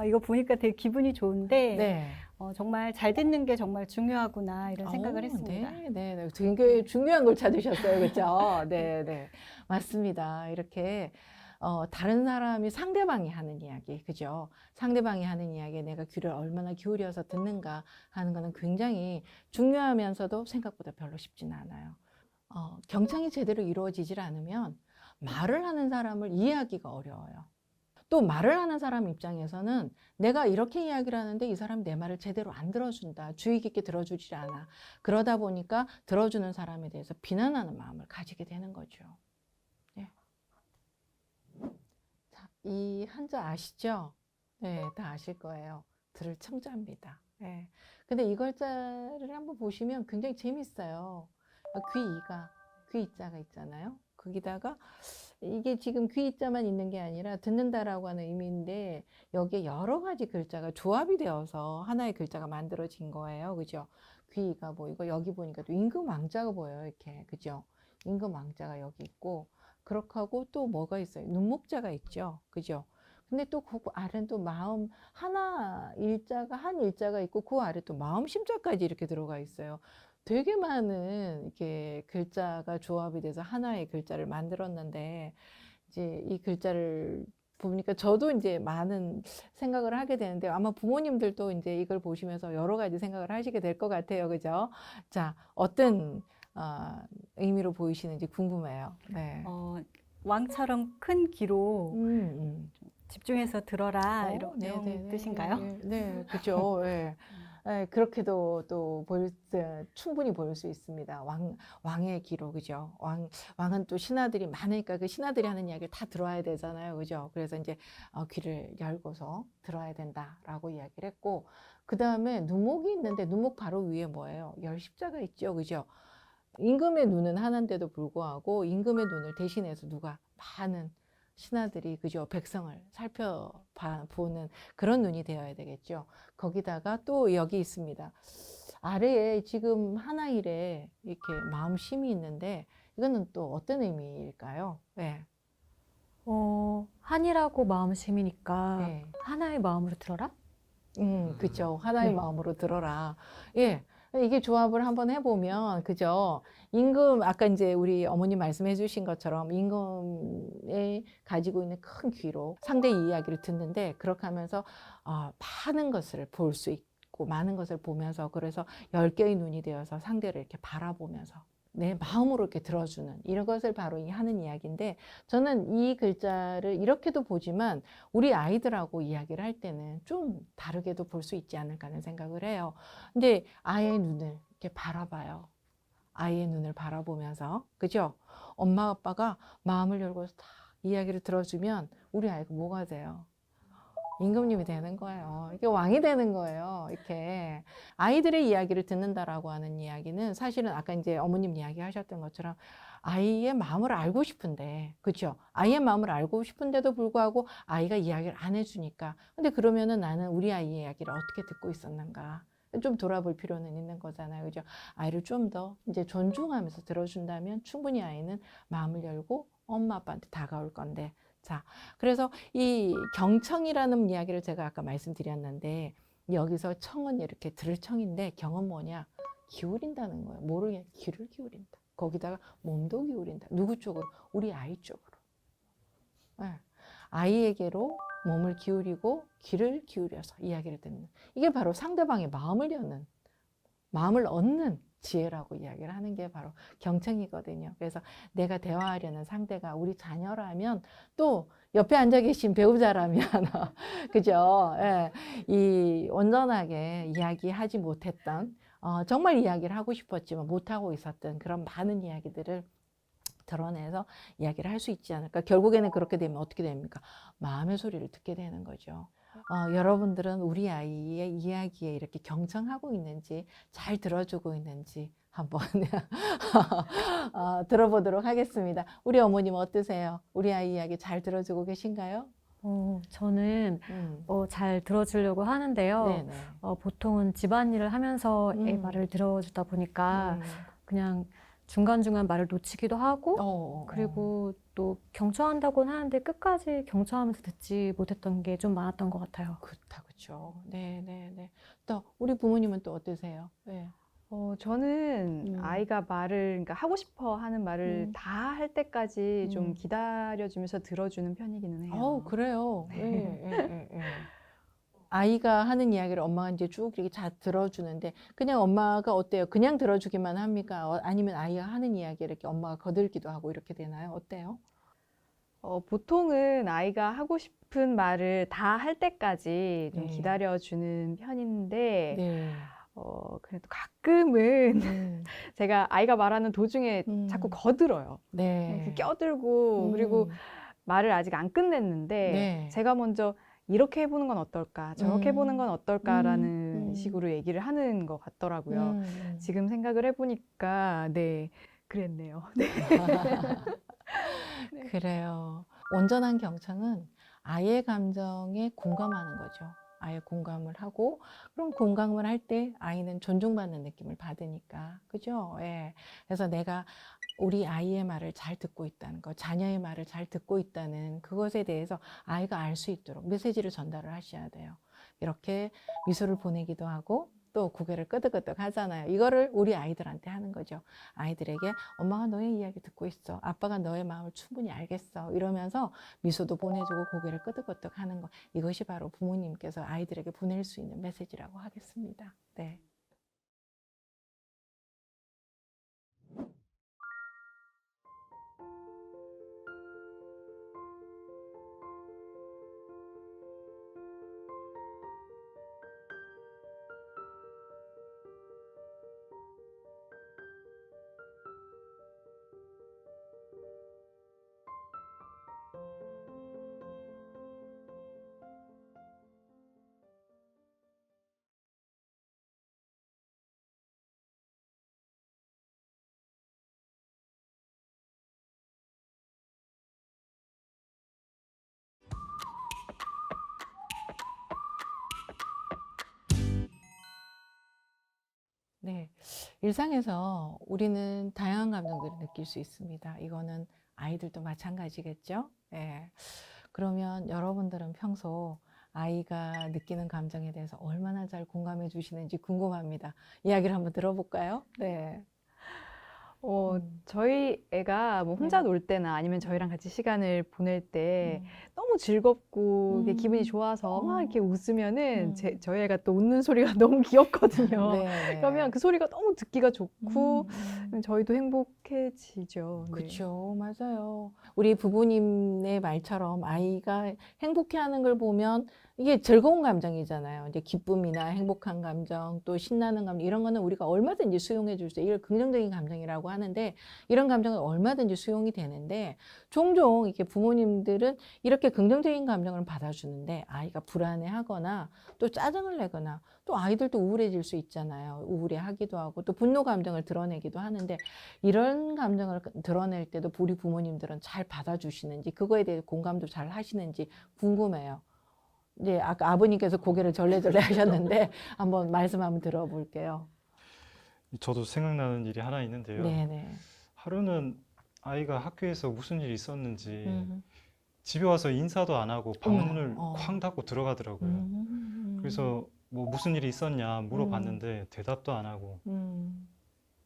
이거 보니까 되게 기분이 좋은데 네. 정말 잘 듣는 게 정말 중요하구나 이런 생각을 했습니다. 네. 되게 중요한 걸 찾으셨어요. 그렇죠? 네. 맞습니다. 이렇게 다른 사람이 상대방이 하는 이야기, 그죠? 상대방이 하는 이야기에 내가 귀를 얼마나 기울여서 듣는가 하는 거는 굉장히 중요하면서도 생각보다 별로 쉽지는 않아요. 경청이 제대로 이루어지질 않으면 말을 하는 사람을 이해하기가 어려워요. 또 말을 하는 사람 입장에서는 내가 이렇게 이야기를 하는데 이 사람이 내 말을 제대로 안 들어준다. 주의 깊게 들어주질 않아. 그러다 보니까 들어주는 사람에 대해서 비난하는 마음을 가지게 되는 거죠. 이 한자 아시죠? 네, 다 아실 거예요. 들을 청자입니다. 네. 근데 이 글자를 한번 보시면 굉장히 재밌어요. 귀자가 있잖아요. 거기다가 이게 지금 귀자만 있는 게 아니라 듣는다라고 하는 의미인데 여기에 여러 가지 글자가 조합이 되어서 하나의 글자가 만들어진 거예요. 그죠? 귀가 보이고 여기 보니까 또 임금왕자가 보여요. 이렇게. 그죠? 임금 왕자가 여기 있고, 그렇게 하고 또 뭐가 있어요? 눈목자가 있죠. 그죠? 근데 또 그 아래는 또 마음 하나 일자가 한 일자가 있고 그 아래 또 마음 심자까지 이렇게 들어가 있어요. 되게 많은 이렇게 글자가 조합이 돼서 하나의 글자를 만들었는데 이제 이 글자를 보니까 저도 이제 많은 생각을 하게 되는데 아마 부모님들도 이제 이걸 보시면서 여러 가지 생각을 하시게 될 것 같아요. 그죠? 자, 어떤 의미로 보이시는지 궁금해요. 네. 왕처럼 큰 귀로 집중해서 들어라 이런 네네네. 뜻인가요? 네, 그죠. 예. 예, 그렇게도 또 충분히 보일 수 있습니다. 왕의 귀로, 그죠? 왕은 또 신하들이 많으니까 그 신하들이 하는 이야기를 다 들어야 되잖아요. 그죠? 그래서 이제 귀를 열고서 들어야 된다라고 이야기를 했고, 그 다음에 눈목이 있는데 눈목 바로 위에 뭐예요? 열십자가 있죠. 그죠? 임금의 눈은 하나인데도 불구하고 임금의 눈을 대신해서 누가 많은 신하들이 그죠 백성을 살펴보는 그런 눈이 되어야 되겠죠. 거기다가 또 여기 있습니다. 아래에 지금 하나일에 이렇게 마음심이 있는데 이거는 또 어떤 의미일까요? 네. 한이라고 마음심이니까 네. 하나의 마음으로 들어라? 그죠. 하나의 네. 마음으로 들어라. 예. 이게 조합을 한번 해보면, 그죠? 임금, 아까 이제 우리 어머님 말씀해 주신 것처럼 임금이 가지고 있는 큰 귀로 상대의 이야기를 듣는데, 그렇게 하면서, 많은 것을 볼 수 있고, 많은 것을 보면서, 그래서 10개의 눈이 되어서 상대를 이렇게 바라보면서, 내 마음으로 이렇게 들어주는 이런 것을 바로 하는 이야기인데 저는 이 글자를 이렇게도 보지만 우리 아이들하고 이야기를 할 때는 좀 다르게도 볼 수 있지 않을까 하는 생각을 해요. 근데 아이의 눈을 이렇게 바라봐요. 아이의 눈을 바라보면서 그죠? 엄마 아빠가 마음을 열고 다 이야기를 들어주면 우리 아이가 뭐가 돼요? 임금님이 되는 거예요. 이게 왕이 되는 거예요. 이렇게 아이들의 이야기를 듣는다라고 하는 이야기는 사실은 아까 이제 어머님 이야기하셨던 것처럼 아이의 마음을 알고 싶은데, 그렇죠? 아이의 마음을 알고 싶은데도 불구하고 아이가 이야기를 안 해주니까. 근데 그러면은 나는 우리 아이의 이야기를 어떻게 듣고 있었는가? 좀 돌아볼 필요는 있는 거잖아요. 그죠? 아이를 좀 더 이제 존중하면서 들어준다면 충분히 아이는 마음을 열고 엄마 아빠한테 다가올 건데. 자, 그래서 이 경청이라는 이야기를 제가 아까 말씀드렸는데 여기서 청은 이렇게 들을 청인데 경은 뭐냐? 기울인다는 거예요. 뭐를 귀를 기울인다. 거기다가 몸도 기울인다. 누구 쪽으로? 우리 아이 쪽으로. 네. 아이에게로 몸을 기울이고 귀를 기울여서 이야기를 듣는. 이게 바로 상대방의 마음을 여는, 마음을 얻는 지혜라고 이야기를 하는 게 바로 경청이거든요. 그래서 내가 대화하려는 상대가 우리 자녀라면 또 옆에 앉아 계신 배우자라면 그죠? 예, 이 온전하게 이야기하지 못했던 정말 이야기를 하고 싶었지만 못하고 있었던 그런 많은 이야기들을 드러내서 이야기를 할 수 있지 않을까. 결국에는 그렇게 되면 어떻게 됩니까? 마음의 소리를 듣게 되는 거죠. 여러분들은 우리 아이의 이야기에 이렇게 경청하고 있는지 잘 들어주고 있는지 한번 들어보도록 하겠습니다. 우리 어머님 어떠세요? 우리 아이 이야기 잘 들어주고 계신가요? 저는 잘 들어주려고 하는데요. 네네. 보통은 집안일을 하면서 애 말을 들어주다 보니까 그냥 중간중간 말을 놓치기도 하고 그리고 또 경청한다고는 하는데 끝까지 경청하면서 듣지 못했던 게 좀 많았던 것 같아요. 그렇죠. 네네네. 또 우리 부모님은 또 어떠세요? 네. 저는 아이가 말을, 그러니까 하고 싶어 하는 말을 다 할 때까지 좀 기다려주면서 들어주는 편이기는 해요. 그래요. 네. 아이가 하는 이야기를 엄마가 이제 쭉 이렇게 잘 들어주는데 그냥 엄마가 어때요? 그냥 들어주기만 합니까? 아니면 아이가 하는 이야기를 이렇게 엄마가 거들기도 하고 이렇게 되나요? 어때요? 보통은 아이가 하고 싶은 말을 다 할 때까지 좀 네. 기다려주는 편인데 네. 그래도 가끔은 제가 아이가 말하는 도중에 자꾸 거들어요. 네. 껴들고 그리고 말을 아직 안 끝냈는데 네. 제가 먼저 이렇게 해보는 건 어떨까, 저렇게 해보는 건 어떨까라는 식으로 얘기를 하는 것 같더라고요. 지금 생각을 해보니까 네, 그랬네요. 네. 그래요. 온전한 경청은 아이의 감정에 공감하는 거죠. 아예 공감을 하고, 그럼 공감을 할 때 아이는 존중받는 느낌을 받으니까, 그죠? 예. 그래서 내가 우리 아이의 말을 잘 듣고 있다는 거, 자녀의 말을 잘 듣고 있다는 그것에 대해서 아이가 알 수 있도록 메시지를 전달을 하셔야 돼요. 이렇게 미소를 보내기도 하고 또 고개를 끄덕끄덕 하잖아요. 이거를 우리 아이들한테 하는 거죠. 아이들에게 엄마가 너의 이야기 듣고 있어. 아빠가 너의 마음을 충분히 알겠어. 이러면서 미소도 보내주고 고개를 끄덕끄덕 하는 거. 이것이 바로 부모님께서 아이들에게 보낼 수 있는 메시지라고 하겠습니다. 네. 네, 일상에서 우리는 다양한 감정들을 느낄 수 있습니다. 이거는 아이들도 마찬가지겠죠? 예. 그러면 여러분들은 평소 아이가 느끼는 감정에 대해서 얼마나 잘 공감해 주시는지 궁금합니다. 이야기를 한번 들어볼까요? 네. 저희 애가 뭐 혼자 네. 놀 때나 아니면 저희랑 같이 시간을 보낼 때 너무 즐겁고 이게 기분이 좋아서 막 이렇게 웃으면은 저희 애가 또 웃는 소리가 너무 귀엽거든요. 네. 그러면 그 소리가 너무 듣기가 좋고 저희도 행복해지죠. 네. 그렇죠. 맞아요. 우리 부부님의 말처럼 아이가 행복해하는 걸 보면 이게 즐거운 감정이잖아요. 이제 기쁨이나 행복한 감정, 또 신나는 감정, 이런 거는 우리가 얼마든지 수용해 줄 수 있어요. 이걸 긍정적인 감정이라고 하는데, 이런 감정은 얼마든지 수용이 되는데, 종종 이렇게 부모님들은 이렇게 긍정적인 감정을 받아주는데 아이가 불안해하거나 또 짜증을 내거나 또 아이들도 우울해질 수 있잖아요. 우울해하기도 하고 또 분노 감정을 드러내기도 하는데, 이런 감정을 드러낼 때도 우리 부모님들은 잘 받아주시는지, 그거에 대해 공감도 잘 하시는지 궁금해요. 이제 아까 아버님께서 고개를 절레절레 하셨는데 한번 말씀 한번 들어볼게요. 저도 생각나는 일이 하나 있는데요. 네네. 하루는 아이가 학교에서 무슨 일이 있었는지 집에 와서 인사도 안 하고 방문을 쾅 닫고 들어가더라고요. 그래서 뭐 무슨 일이 있었냐 물어봤는데 대답도 안 하고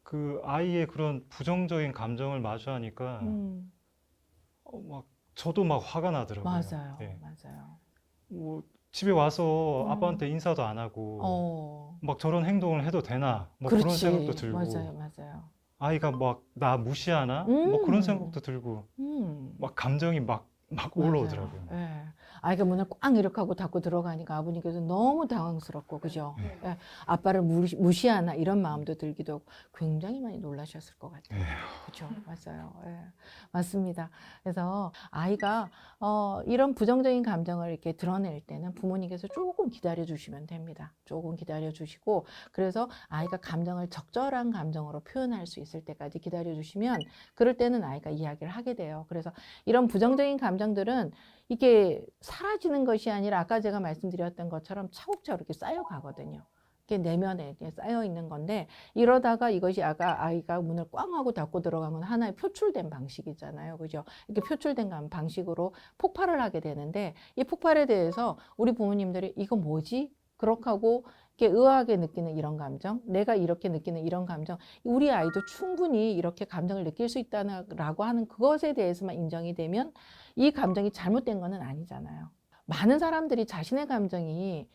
그 아이의 그런 부정적인 감정을 마주하니까 막 저도 막 화가 나더라고요. 맞아요. 예. 맞아요. 뭐 집에 와서 아빠한테 인사도 안 하고 막 저런 행동을 해도 되나 뭐 그런 그렇지. 생각도 들고 맞아요. 맞아요. 아이가 막 나 무시하나 뭐 그런 생각도 들고 막 감정이 막 올라오더라고요. 예. 아이가 문을 꽝 이렇게 하고 닫고 들어가니까 아버님께서 너무 당황스럽고, 그죠? 예. 아빠를 무시하나 이런 마음도 들기도 하고 굉장히 많이 놀라셨을 것 같아요. 그죠? 맞아요. 예. 맞습니다. 그래서 아이가 이런 부정적인 감정을 이렇게 드러낼 때는 부모님께서 조금 기다려 주시면 됩니다. 조금 기다려 주시고, 그래서 아이가 감정을 적절한 감정으로 표현할 수 있을 때까지 기다려 주시면, 그럴 때는 아이가 이야기를 하게 돼요. 그래서 이런 부정적인 감정들은 이게 사라지는 것이 아니라 아까 제가 말씀드렸던 것처럼 차곡차곡 이렇게 쌓여가거든요. 이게 내면에 이렇게 쌓여 있는 건데, 이러다가 이것이 아이가 문을 꽝 하고 닫고 들어간 건 하나의 표출된 방식이잖아요. 그죠? 이렇게 표출된 방식으로 폭발을 하게 되는데, 이 폭발에 대해서 우리 부모님들이 이거 뭐지? 그렇게 하고 이렇게 의아하게 느끼는 이런 감정, 내가 이렇게 느끼는 이런 감정, 우리 아이도 충분히 이렇게 감정을 느낄 수 있다라고 하는 그것에 대해서만 인정이 되면 이 감정이 잘못된 거는 아니잖아요. 많은 사람들이 자신의 감정이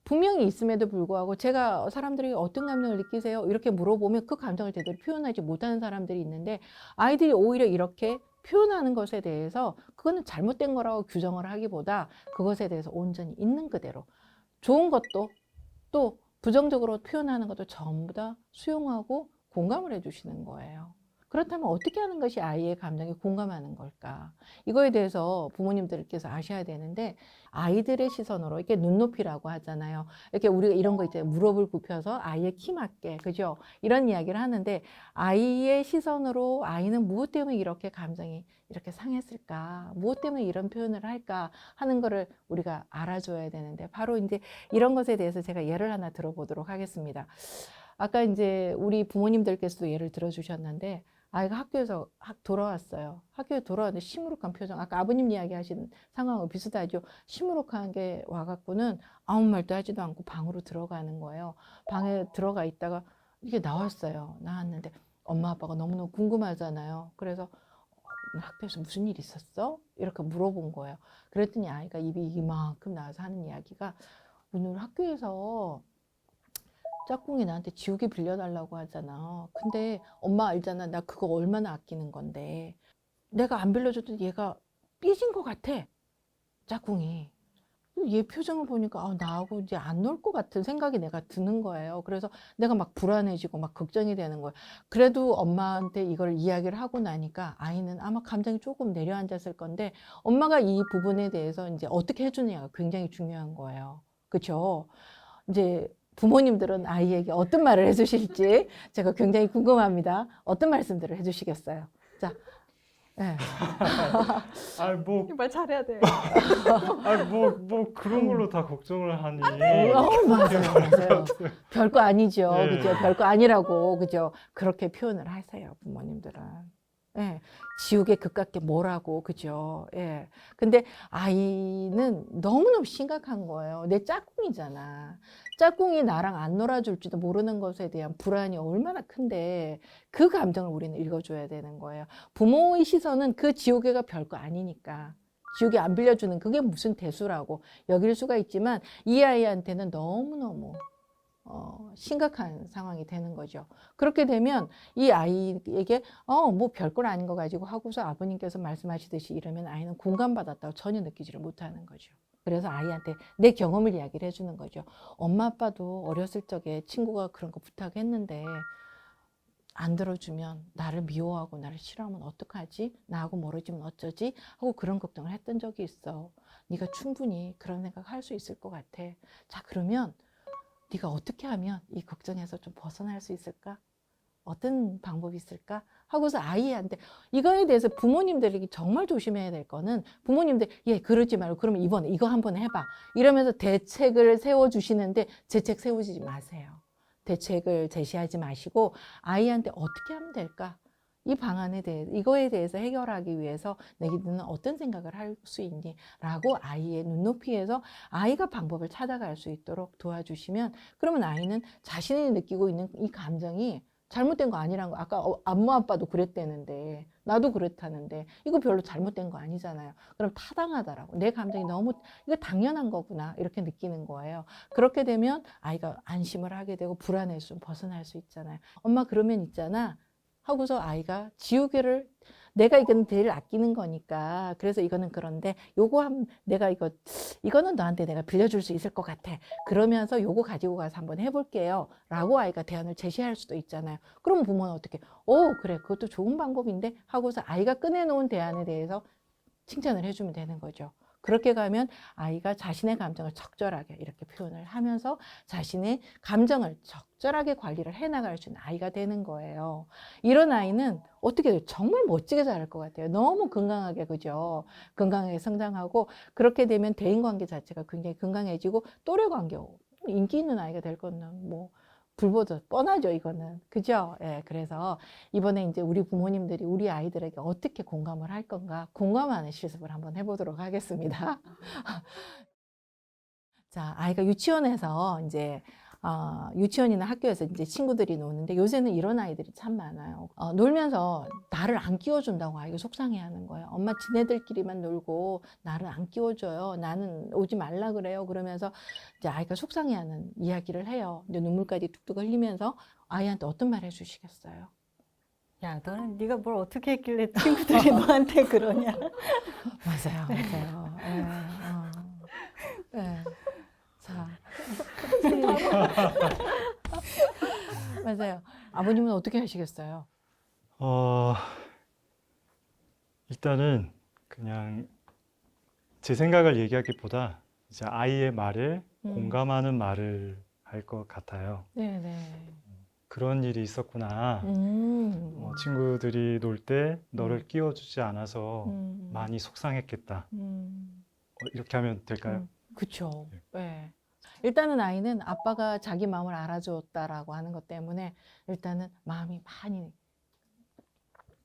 분명히 있음에도 불구하고 제가 사람들이 어떤 감정을 느끼세요? 이렇게 물어보면 그 감정을 제대로 표현하지 못하는 사람들이 있는데, 아이들이 오히려 이렇게 표현하는 것에 대해서 그거는 잘못된 거라고 규정을 하기보다 그것에 대해서 온전히 있는 그대로 좋은 것도 또 부정적으로 표현하는 것도 전부 다 수용하고 공감을 해주시는 거예요. 그렇다면 어떻게 하는 것이 아이의 감정에 공감하는 걸까? 이거에 대해서 부모님들께서 아셔야 되는데 아이들의 시선으로 이렇게 눈높이라고 하잖아요. 이렇게 우리가 이런 거 있잖아요. 무릎을 굽혀서 아이의 키 맞게, 그죠? 이런 이야기를 하는데 아이의 시선으로 아이는 무엇 때문에 이렇게 감정이 이렇게 상했을까? 무엇 때문에 이런 표현을 할까? 하는 거를 우리가 알아줘야 되는데 바로 이제 이런 것에 대해서 제가 예를 하나 들어보도록 하겠습니다. 아까 이제 우리 부모님들께서도 예를 들어주셨는데 아이가 학교에서 돌아왔어요. 학교에 돌아왔는데 시무룩한 표정. 아까 아버님 이야기하신 상황하고 비슷하죠. 시무룩한 게 와갖고는 아무 말도 하지도 않고 방으로 들어가는 거예요. 방에 들어가 있다가 이게 나왔어요. 나왔는데 엄마 아빠가 너무너무 궁금하잖아요. 그래서 학교에서 무슨 일 있었어? 이렇게 물어본 거예요. 그랬더니 아이가 입이 이만큼 나와서 하는 이야기가 오늘 학교에서 짝꿍이 나한테 지우개 빌려달라고 하잖아. 근데 엄마 알잖아. 나 그거 얼마나 아끼는 건데. 내가 안 빌려줘도 얘가 삐진 것 같아. 짝꿍이. 얘 표정을 보니까 아, 나하고 이제 안 놀 것 같은 생각이 내가 드는 거예요. 그래서 내가 막 불안해지고 막 걱정이 되는 거예요. 그래도 엄마한테 이걸 이야기를 하고 나니까 아이는 아마 감정이 조금 내려앉았을 건데 엄마가 이 부분에 대해서 이제 어떻게 해주느냐가 굉장히 중요한 거예요. 그렇죠? 이제 부모님들은 아이에게 어떤 말을 해주실지 제가 굉장히 궁금합니다. 어떤 말씀들을 해주시겠어요? 자, 네. 말 잘해야 돼. 뭐 그런 걸로 다 걱정을 하니. 맞아요, 맞아요. 별거 아니죠, 네. 그죠? 별거 아니라고, 그죠? 그렇게 표현을 하세요, 부모님들은. 예, 지우개 그깟게 뭐라고, 그죠? 예. 근데 아이는 너무너무 심각한 거예요. 내 짝꿍이잖아. 짝꿍이 나랑 안 놀아줄지도 모르는 것에 대한 불안이 얼마나 큰데 그 감정을 우리는 읽어줘야 되는 거예요. 부모의 시선은 그 지우개가 별거 아니니까. 지우개 안 빌려주는 그게 무슨 대수라고 여길 수가 있지만 이 아이한테는 너무너무 심각한 상황이 되는 거죠. 그렇게 되면 이 아이에게 뭐 별걸 아닌 거 가지고 하고서 아버님께서 말씀하시듯이 이러면 아이는 공감받았다고 전혀 느끼지를 못하는 거죠. 그래서 아이한테 내 경험을 이야기를 해주는 거죠. 엄마 아빠도 어렸을 적에 친구가 그런 거 부탁했는데 안 들어주면 나를 미워하고 나를 싫어하면 어떡하지? 나하고 멀어지면 어쩌지? 하고 그런 걱정을 했던 적이 있어. 네가 충분히 그런 생각할 수 있을 것 같아. 자, 그러면 네가 어떻게 하면 이 걱정에서 좀 벗어날 수 있을까? 어떤 방법이 있을까? 하고서 아이한테 이거에 대해서 부모님들이 정말 조심해야 될 거는 부모님들 그러지 말고 그러면 이번에 이거 한번 해봐 이러면서 대책을 세워주시는데 제책 세우지 마세요. 대책을 제시하지 마시고 아이한테 어떻게 하면 될까? 이 방안에 대해서 이거에 대해서 해결하기 위해서 너희들은 어떤 생각을 할 수 있니? 라고 아이의 눈높이에서 아이가 방법을 찾아갈 수 있도록 도와주시면 그러면 아이는 자신이 느끼고 있는 이 감정이 잘못된 거 아니라는 거. 아까 엄마 아빠도 그랬다는데 나도 그렇다는데 이거 별로 잘못된 거 아니잖아요. 그럼 타당하다라고. 내 감정이 너무 이거 당연한 거구나 이렇게 느끼는 거예요. 그렇게 되면 아이가 안심을 하게 되고 불안에서 좀 벗어날 수 있잖아요. 엄마 그러면 있잖아 하고서 아이가 지우개를 내가 이건 제일 아끼는 거니까 그래서 이거는 그런데 요거 내가 이거는 너한테 내가 빌려줄 수 있을 것 같아. 그러면서 요거 가지고 가서 한번 해볼게요. 라고 아이가 대안을 제시할 수도 있잖아요. 그럼 부모는 어떻게 그래 그것도 좋은 방법인데 하고서 아이가 꺼내놓은 대안에 대해서 칭찬을 해주면 되는 거죠. 그렇게 가면 아이가 자신의 감정을 적절하게 이렇게 표현을 하면서 자신의 감정을 적절하게 관리를 해나갈 수 있는 아이가 되는 거예요. 이런 아이는 어떻게 돼요? 정말 멋지게 자랄 것 같아요. 너무 건강하게, 그죠? 건강하게 성장하고 그렇게 되면 대인관계 자체가 굉장히 건강해지고 또래관계, 인기 있는 아이가 될 거는 뭐 불보듯 뻔하죠, 이거는. 그죠? 예, 그래서 이번에 이제 우리 부모님들이 우리 아이들에게 어떻게 공감을 할 건가 공감하는 실습을 한번 해보도록 하겠습니다. 자, 아이가 유치원에서 이제 유치원이나 학교에서 이제 친구들이 노는데 요새는 이런 아이들이 참 많아요. 놀면서 나를 안 끼워준다고 아이가 속상해하는 거예요. 엄마 지네들끼리만 놀고 나를 안 끼워줘요. 나는 오지 말라 그래요. 그러면서 이제 아이가 속상해하는 이야기를 해요. 이제 눈물까지 뚝뚝 흘리면서 아이한테 어떤 말 해주시겠어요? 야, 너는 네가 뭘 어떻게 했길래 친구들이 너한테 그러냐? 맞아요, 맞아요. 네. 자, 맞아요. 아버님은 어떻게 하시겠어요? 일단은 그냥 제 생각을 얘기하기보다 이제 아이의 말에 공감하는 말을 할 것 같아요. 네네. 그런 일이 있었구나. 친구들이 놀 때 너를 끼워주지 않아서 많이 속상했겠다. 이렇게 하면 될까요? 그쵸. 네. 일단은 아이는 아빠가 자기 마음을 알아줬다라고 하는 것 때문에 일단은 마음이 많이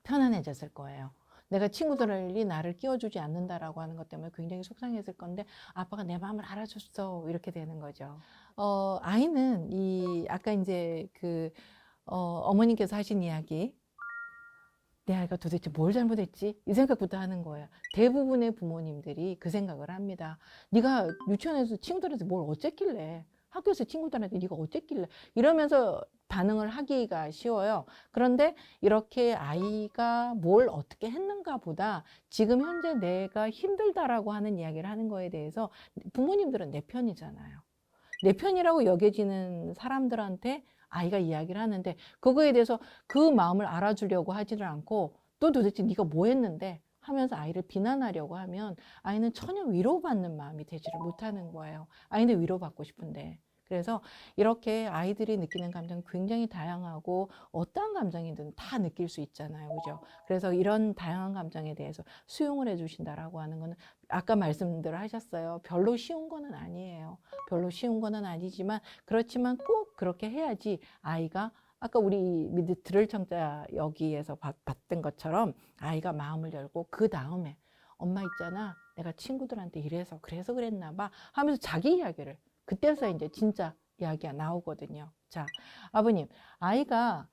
편안해졌을 거예요. 내가 친구들이 나를 끼워주지 않는다라고 하는 것 때문에 굉장히 속상했을 건데 아빠가 내 마음을 알아줬어 이렇게 되는 거죠. 아이는 이 아까 이제 어머님께서 하신 이야기 내 아이가 도대체 뭘 잘못했지? 이 생각부터 하는 거예요. 대부분의 부모님들이 그 생각을 합니다. 네가 유치원에서 친구들한테 뭘 어쨌길래 학교에서 친구들한테 네가 어쨌길래 이러면서 반응을 하기가 쉬워요. 그런데 이렇게 아이가 뭘 어떻게 했는가 보다 지금 현재 내가 힘들다라고 하는 이야기를 하는 거에 대해서 부모님들은 내 편이잖아요. 내 편이라고 여겨지는 사람들한테 아이가 이야기를 하는데 그거에 대해서 그 마음을 알아주려고 하지를 않고 또 도대체 네가 뭐 했는데 하면서 아이를 비난하려고 하면 아이는 전혀 위로받는 마음이 되지를 못하는 거예요. 아이는 위로받고 싶은데. 그래서 이렇게 아이들이 느끼는 감정이 굉장히 다양하고 어떠한 감정이든 다 느낄 수 있잖아요. 그죠? 그래서 이런 다양한 감정에 대해서 수용을 해주신다라고 하는 거는 아까 말씀들 하셨어요. 별로 쉬운 거는 아니에요. 별로 쉬운 거는 아니지만 그렇지만 꼭 그렇게 해야지 아이가 아까 우리 들을 청자 여기에서 봤던 것처럼 아이가 마음을 열고 그 다음에 엄마 있잖아. 내가 친구들한테 이래서 그래서 그랬나 봐 하면서 자기 이야기를 그때서 이제 진짜 이야기가 나오거든요. 자, 아버님, 아이가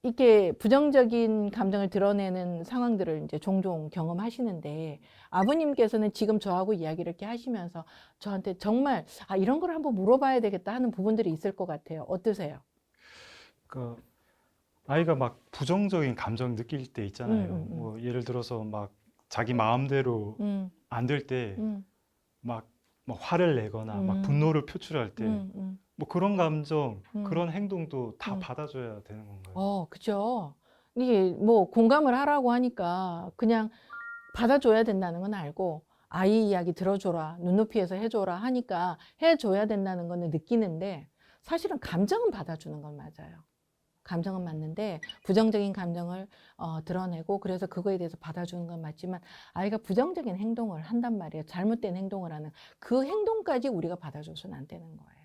이렇게 부정적인 감정을 드러내는 상황들을 이제 종종 경험하시는데 아버님께서는 지금 저하고 이야기를 이렇게 하시면서 저한테 정말 이런 걸 한번 물어봐야 되겠다 하는 부분들이 있을 것 같아요. 어떠세요? 아이가 막 부정적인 감정 느낄 때 있잖아요. 뭐 예를 들어서 막 자기 마음대로 안 될 때 막 화를 내거나 막 분노를 표출할 때 뭐 그런 감정, 그런 행동도 다 받아줘야 되는 건가요? 그죠. 이게 뭐 공감을 하라고 하니까 그냥 받아줘야 된다는 건 알고 아이 이야기 들어줘라, 눈높이에서 해줘라 하니까 해줘야 된다는 거는 느끼는데 사실은 감정은 받아주는 건 맞아요. 감정은 맞는데 부정적인 감정을 드러내고 그래서 그거에 대해서 받아주는 건 맞지만 아이가 부정적인 행동을 한단 말이에요. 잘못된 행동을 하는 그 행동까지 우리가 받아줘서는 안 되는 거예요.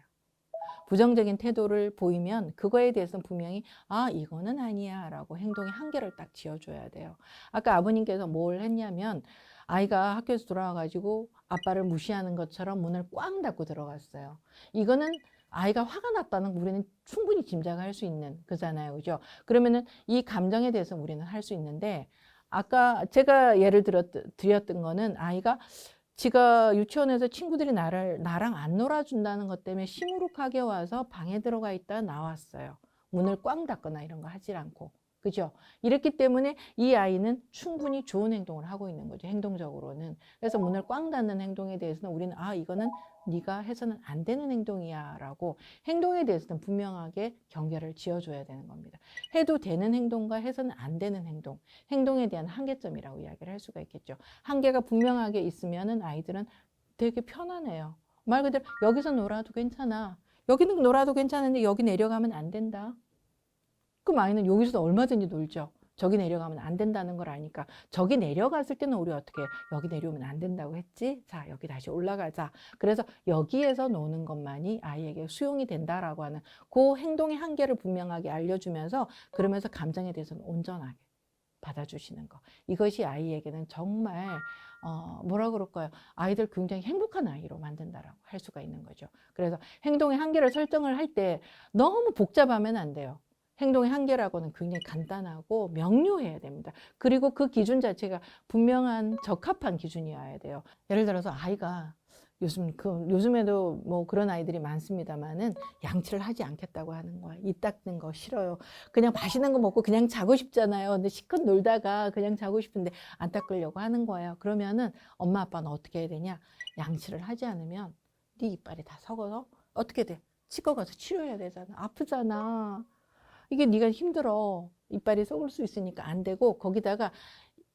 부정적인 태도를 보이면 그거에 대해서는 분명히 이거는 아니야 라고 행동의 한계를 딱 지어줘야 돼요. 아까 아버님께서 뭘 했냐면 아이가 학교에서 돌아와가지고 아빠를 무시하는 것처럼 문을 꽝 닫고 들어갔어요. 이거는 아이가 화가 났다는 거 우리는 충분히 짐작할 수 있는 거잖아요. 그죠? 그러면은 이 감정에 대해서 우리는 할 수 있는데 아까 제가 예를 드렸던 거는 아이가 지가 유치원에서 친구들이 나랑 안 놀아준다는 것 때문에 시무룩하게 와서 방에 들어가 있다 나왔어요. 문을 꽝 닫거나 이런 거 하질 않고. 그죠? 이렇기 때문에 이 아이는 충분히 좋은 행동을 하고 있는 거죠. 행동적으로는. 그래서 문을 꽝 닫는 행동에 대해서는 우리는 이거는 네가 해서는 안 되는 행동이야 라고 행동에 대해서는 분명하게 경계를 지어줘야 되는 겁니다. 해도 되는 행동과 해서는 안 되는 행동, 행동에 대한 한계점이라고 이야기를 할 수가 있겠죠. 한계가 분명하게 있으면은 아이들은 되게 편안해요. 말 그대로 여기서 놀아도 괜찮아. 여기는 놀아도 괜찮은데 여기 내려가면 안 된다. 그럼 아이는 여기서 얼마든지 놀죠. 저기 내려가면 안 된다는 걸 아니까 저기 내려갔을 때는 우리 어떻게 여기 내려오면 안 된다고 했지? 자, 여기 다시 올라가자. 그래서 여기에서 노는 것만이 아이에게 수용이 된다라고 하는 그 행동의 한계를 분명하게 알려주면서 그러면서 감정에 대해서는 온전하게 받아주시는 거. 이것이 아이에게는 정말 뭐라 그럴까요? 아이들 굉장히 행복한 아이로 만든다라고 할 수가 있는 거죠. 그래서 행동의 한계를 설정을 할 때 너무 복잡하면 안 돼요. 행동의 한계라고는 굉장히 간단하고 명료해야 됩니다. 그리고 그 기준 자체가 분명한 적합한 기준이어야 돼요. 예를 들어서 아이가 요즘에도 뭐 그런 아이들이 많습니다만은 양치를 하지 않겠다고 하는 거야. 이 닦는 거 싫어요. 그냥 맛있는 거 먹고 그냥 자고 싶잖아요. 근데 실컷 놀다가 그냥 자고 싶은데 안 닦으려고 하는 거예요. 그러면은 엄마 아빠는 어떻게 해야 되냐? 양치를 하지 않으면 네 이빨이 다 썩어서 어떻게 돼? 치과 가서 치료해야 되잖아. 아프잖아. 이게 네가 힘들어. 이빨이 썩을 수 있으니까 안 되고 거기다가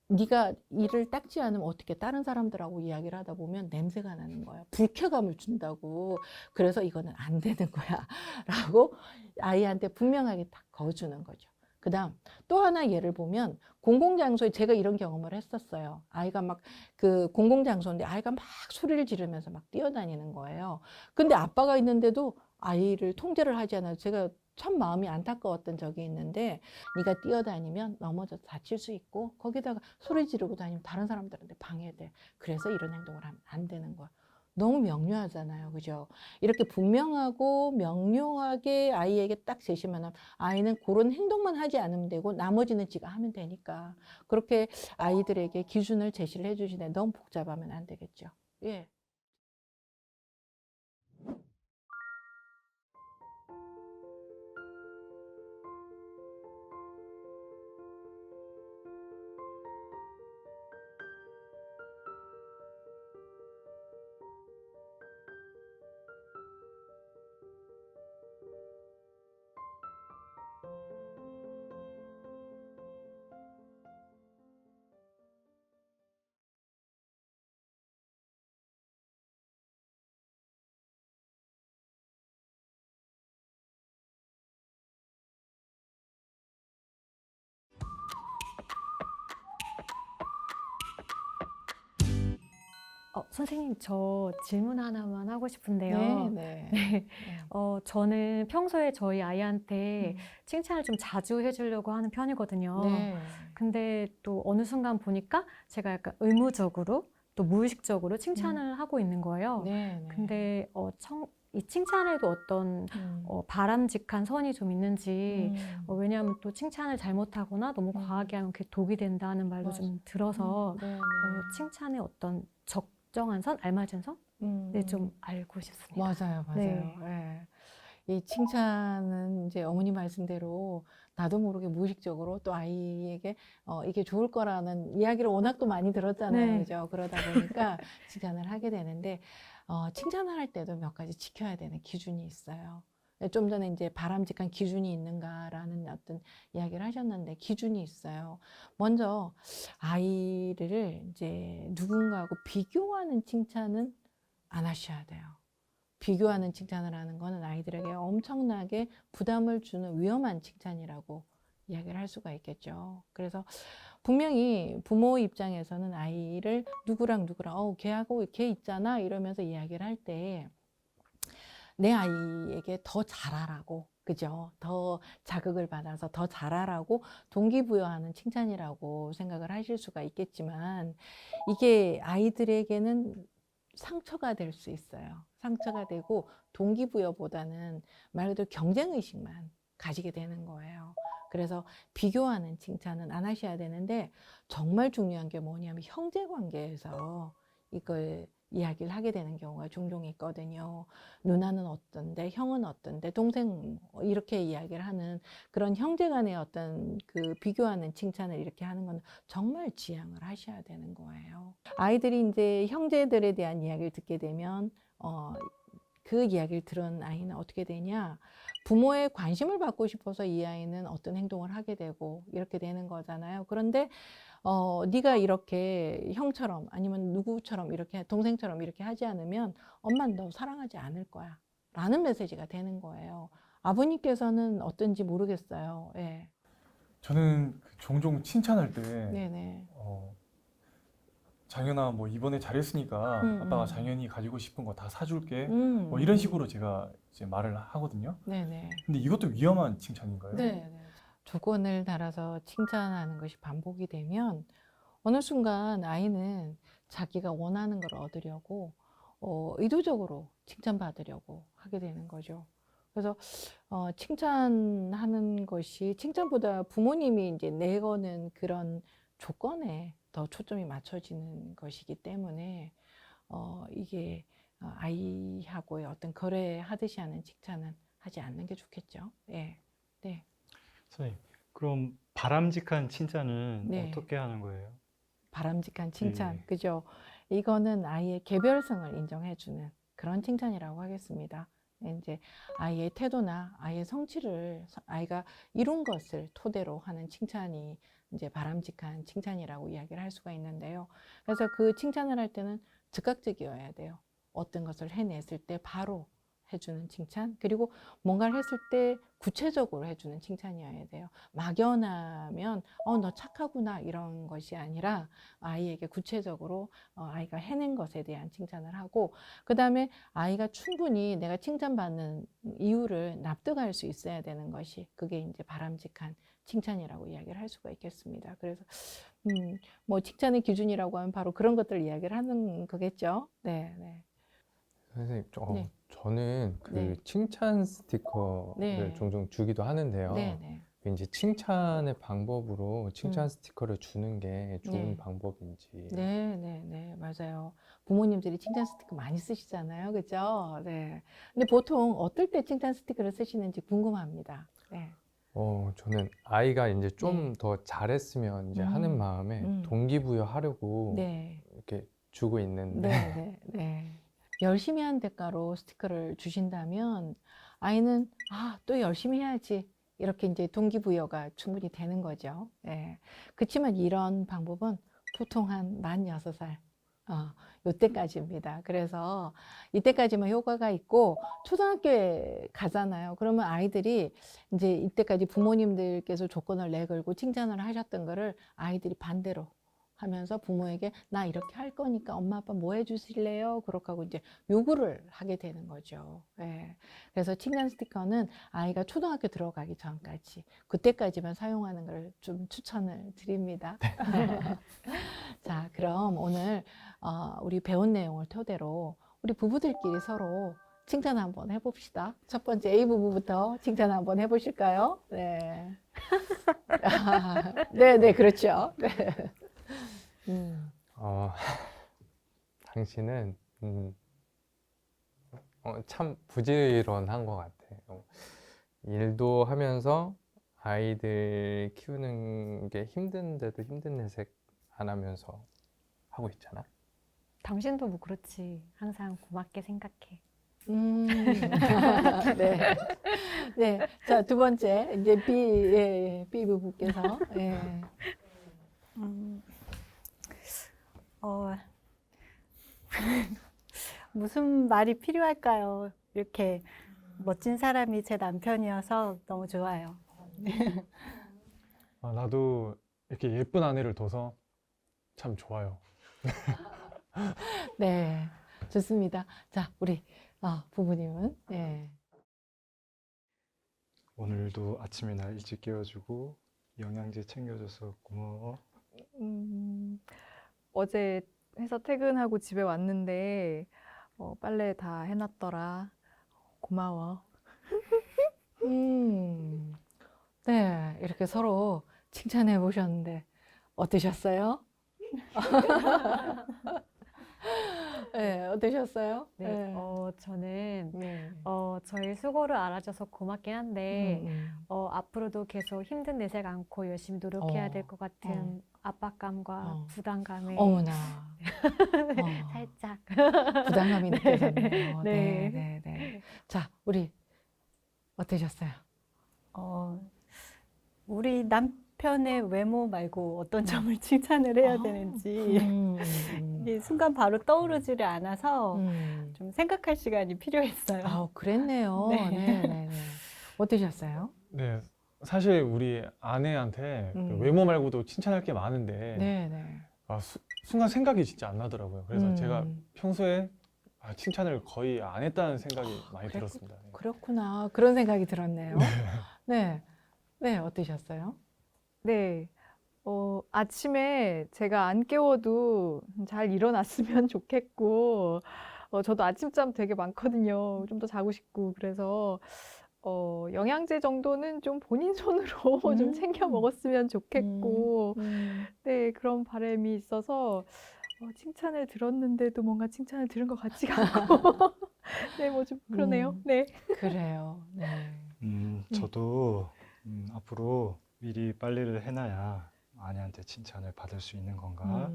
네가 이를 닦지 않으면 어떻게 다른 사람들하고 이야기를 하다 보면 냄새가 나는 거야. 불쾌감을 준다고. 그래서 이거는 안 되는 거야. 라고 아이한테 분명하게 딱 거주는 거죠. 그 다음 또 하나 예를 보면 공공장소에 제가 이런 경험을 했었어요. 아이가 막 그 공공장소인데 아이가 막 소리를 지르면서 막 뛰어다니는 거예요. 근데 아빠가 있는데도 아이를 통제를 하지 않아요. 제가 참 마음이 안타까웠던 적이 있는데 네가 뛰어다니면 넘어져서 다칠 수 있고 거기다가 소리 지르고 다니면 다른 사람들한테 방해돼. 그래서 이런 행동을 하면 안 되는 거야. 너무 명료하잖아요. 그죠? 이렇게 분명하고 명료하게 아이에게 딱 제시만 하면 아이는 그런 행동만 하지 않으면 되고 나머지는 지가 하면 되니까 그렇게 아이들에게 기준을 제시를 해주시는데 너무 복잡하면 안 되겠죠. 예. 선생님, 저 질문 하나만 하고 싶은데요. 네. 네. 저는 평소에 저희 아이한테 칭찬을 좀 자주 해주려고 하는 편이거든요. 네. 근데 또 어느 순간 보니까 제가 약간 의무적으로 또 무의식적으로 칭찬을 하고 있는 거예요. 네. 근데 이 칭찬에도 어떤 바람직한 선이 좀 있는지, 왜냐하면 또 칭찬을 잘못하거나 너무 과하게 하면 그게 독이 된다는 말도 좀 들어서 칭찬의 어떤 적정한 선, 알맞은 선? 네, 좀 알고 싶습니다. 맞아요, 맞아요. 네. 예. 이 칭찬은 이제 어머니 말씀대로 나도 모르게 무의식적으로 또 아이에게 이게 좋을 거라는 이야기를 워낙 또 많이 들었잖아요. 네. 그죠? 그러다 보니까 칭찬을 하게 되는데, 칭찬을 할 때도 몇 가지 지켜야 되는 기준이 있어요. 좀 전에 이제 바람직한 기준이 있는가라는 어떤 이야기를 하셨는데 기준이 있어요. 먼저 아이를 이제 누군가하고 비교하는 칭찬은 안 하셔야 돼요. 비교하는 칭찬을 하는 거는 아이들에게 엄청나게 부담을 주는 위험한 칭찬이라고 이야기를 할 수가 있겠죠. 그래서 분명히 부모 입장에서는 아이를 누구랑 걔하고 걔 있잖아 이러면서 이야기를 할 때 내 아이에게 더 잘하라고, 그죠? 더 자극을 받아서 더 잘하라고 동기부여하는 칭찬이라고 생각을 하실 수가 있겠지만 이게 아이들에게는 상처가 될 수 있어요. 상처가 되고 동기부여보다는 말 그대로 경쟁의식만 가지게 되는 거예요. 그래서 비교하는 칭찬은 안 하셔야 되는데 정말 중요한 게 뭐냐면 형제관계에서 이걸 이야기를 하게 되는 경우가 종종 있거든요. 누나는 어떤데, 형은 어떤데, 동생 이렇게 이야기를 하는 그런 형제 간의 어떤 그 비교하는 칭찬을 이렇게 하는 건 정말 지양을 하셔야 되는 거예요. 아이들이 이제 형제들에 대한 이야기를 듣게 되면 그 이야기를 들은 아이는 어떻게 되냐? 부모의 관심을 받고 싶어서 이 아이는 어떤 행동을 하게 되고 이렇게 되는 거잖아요. 그런데 네가 이렇게 형처럼 아니면 누구처럼 이렇게 동생처럼 이렇게 하지 않으면 엄마는 너 사랑하지 않을 거야 라는 메시지가 되는 거예요. 아버님께서는 어떤지 모르겠어요. 예. 저는 종종 칭찬할 때 네네. 장현아 뭐 이번에 잘했으니까 아빠가 장현이 가지고 싶은 거 다 사줄게 뭐 음. 이런 식으로 제가 이제 말을 하거든요. 네네. 근데 이것도 위험한 칭찬인가요? 네. 조건을 달아서 칭찬하는 것이 반복이 되면 어느 순간 아이는 자기가 원하는 걸 얻으려고 의도적으로 칭찬받으려고 하게 되는 거죠. 그래서 칭찬하는 것이 칭찬보다 부모님이 이제 내거는 그런 조건에 더 초점이 맞춰지는 것이기 때문에 이게 아이하고의 어떤 거래하듯이 하는 칭찬은 하지 않는 게 좋겠죠. 예. 네. 선생님, 그럼 바람직한 칭찬은 네. 어떻게 하는 거예요? 바람직한 칭찬, 예. 그죠? 이거는 아이의 개별성을 인정해주는 그런 칭찬이라고 하겠습니다. 이제 아이의 태도나 아이의 성취를 아이가 이룬 것을 토대로 하는 칭찬이 이제 바람직한 칭찬이라고 이야기를 할 수가 있는데요. 그래서 그 칭찬을 할 때는 즉각적이어야 돼요. 어떤 것을 해냈을 때 바로 해주는 칭찬, 그리고 뭔가를 했을 때 구체적으로 해주는 칭찬이어야 돼요. 막연하면 너 착하구나 이런 것이 아니라 아이에게 구체적으로 아이가 해낸 것에 대한 칭찬을 하고, 그 다음에 아이가 충분히 내가 칭찬받는 이유를 납득할 수 있어야 되는 것이, 그게 이제 바람직한 칭찬이라고 이야기를 할 수가 있겠습니다. 그래서 뭐 칭찬의 기준이라고 하면 바로 그런 것들 이야기를 하는 거겠죠. 네, 네. 선생님, 네. 저는 그 네. 칭찬 스티커를 네. 종종 주기도 하는데요. 네, 네. 이제 칭찬의 방법으로 칭찬 스티커를 주는 게 좋은 네. 방법인지. 네, 네, 네, 맞아요. 부모님들이 칭찬 스티커 많이 쓰시잖아요, 그죠? 네. 근데 보통 어떨 때 칭찬 스티커를 쓰시는지 궁금합니다. 네. 저는 아이가 이제 좀 더 잘했으면 이제 하는 마음에 동기부여하려고 네. 이렇게 주고 있는데. 네, 네, 네. 열심히 한 대가로 스티커를 주신다면 아이는 또 열심히 해야지, 이렇게 이제 동기부여가 충분히 되는 거죠. 네. 그렇지만 이런 방법은 보통 한 만 6살 요때까지입니다. 그래서 이때까지만 효과가 있고, 초등학교에 가잖아요. 그러면 아이들이 이제 이때까지 부모님들께서 조건을 내걸고 칭찬을 하셨던 거를 아이들이 반대로 하면서 부모에게 나 이렇게 할 거니까 엄마 아빠 뭐 해주실래요? 그렇게 하고 이제 요구를 하게 되는 거죠. 네. 그래서 칭찬 스티커는 아이가 초등학교 들어가기 전까지, 그때까지만 사용하는 걸 좀 추천을 드립니다. 자, 그럼 오늘 우리 배운 내용을 토대로 우리 부부들끼리 서로 칭찬 한번 해봅시다. 첫 번째 A 부부부터 칭찬 한번 해보실까요? 네. 네, 네, 그렇죠. 네. 당신은 참 부지런한 것 같아. 일도 하면서 아이들 키우는 게 힘든데도 힘든 내색 안 하면서 하고 있잖아. 당신도 뭐 그렇지. 항상 고맙게 생각해. 네. 네. 자, 두 번째, 이제 B 부부께서. 예. 무슨 말이 필요할까요? 이렇게 멋진 사람이 제 남편이어서 너무 좋아요. 나도 이렇게 예쁜 아내를 둬서 참 좋아요. 네. 좋습니다. 자, 우리 부부님은. 예. 오늘도 아침에 날 일찍 깨워주고 영양제 챙겨줘서 고마워. 어제 회사 퇴근하고 집에 왔는데 빨래 다 해놨더라. 고마워. 네. 이렇게 서로 칭찬해 보셨는데 어떠셨어요? 네, 어떠셨어요? 네, 네. 저는 네. 저희 수고를 알아줘서 고맙긴 한데 앞으로도 계속 힘든 내색 않고 열심히 노력해야 될 것 같은 압박감과 부담감에 어머나. 살짝 부담감이 느껴졌네요. 네. 네, 네, 네. 자, 우리 어떠셨어요? 우리 남편의 외모 말고 어떤 점을 칭찬을 해야 되는지 이게 순간 바로 떠오르지를 않아서 좀 생각할 시간이 필요했어요. 그랬네요. 네. 네, 네, 네. 어떠셨어요? 네, 사실 우리 아내한테 그 음. 외모 말고도 칭찬할 게 많은데 네, 네. 순간 생각이 진짜 안 나더라고요. 그래서 제가 평소에 칭찬을 거의 안 했다는 생각이 많이 들었습니다. 네. 그렇구나. 그런 생각이 들었네요. 네. 네, 어떠셨어요? 네. 아침에 제가 안 깨워도 잘 일어났으면 좋겠고, 저도 아침잠 되게 많거든요. 좀 더 자고 싶고. 그래서, 영양제 정도는 좀 본인 손으로 좀 챙겨 먹었으면 좋겠고, 네, 그런 바람이 있어서, 칭찬을 들었는데도 뭔가 칭찬을 들은 것 같지가 않고, 네, 뭐 좀 그러네요. 네. 그래요. 네. 저도 앞으로 미리 빨래를 해놔야 아내한테 칭찬을 받을 수 있는 건가.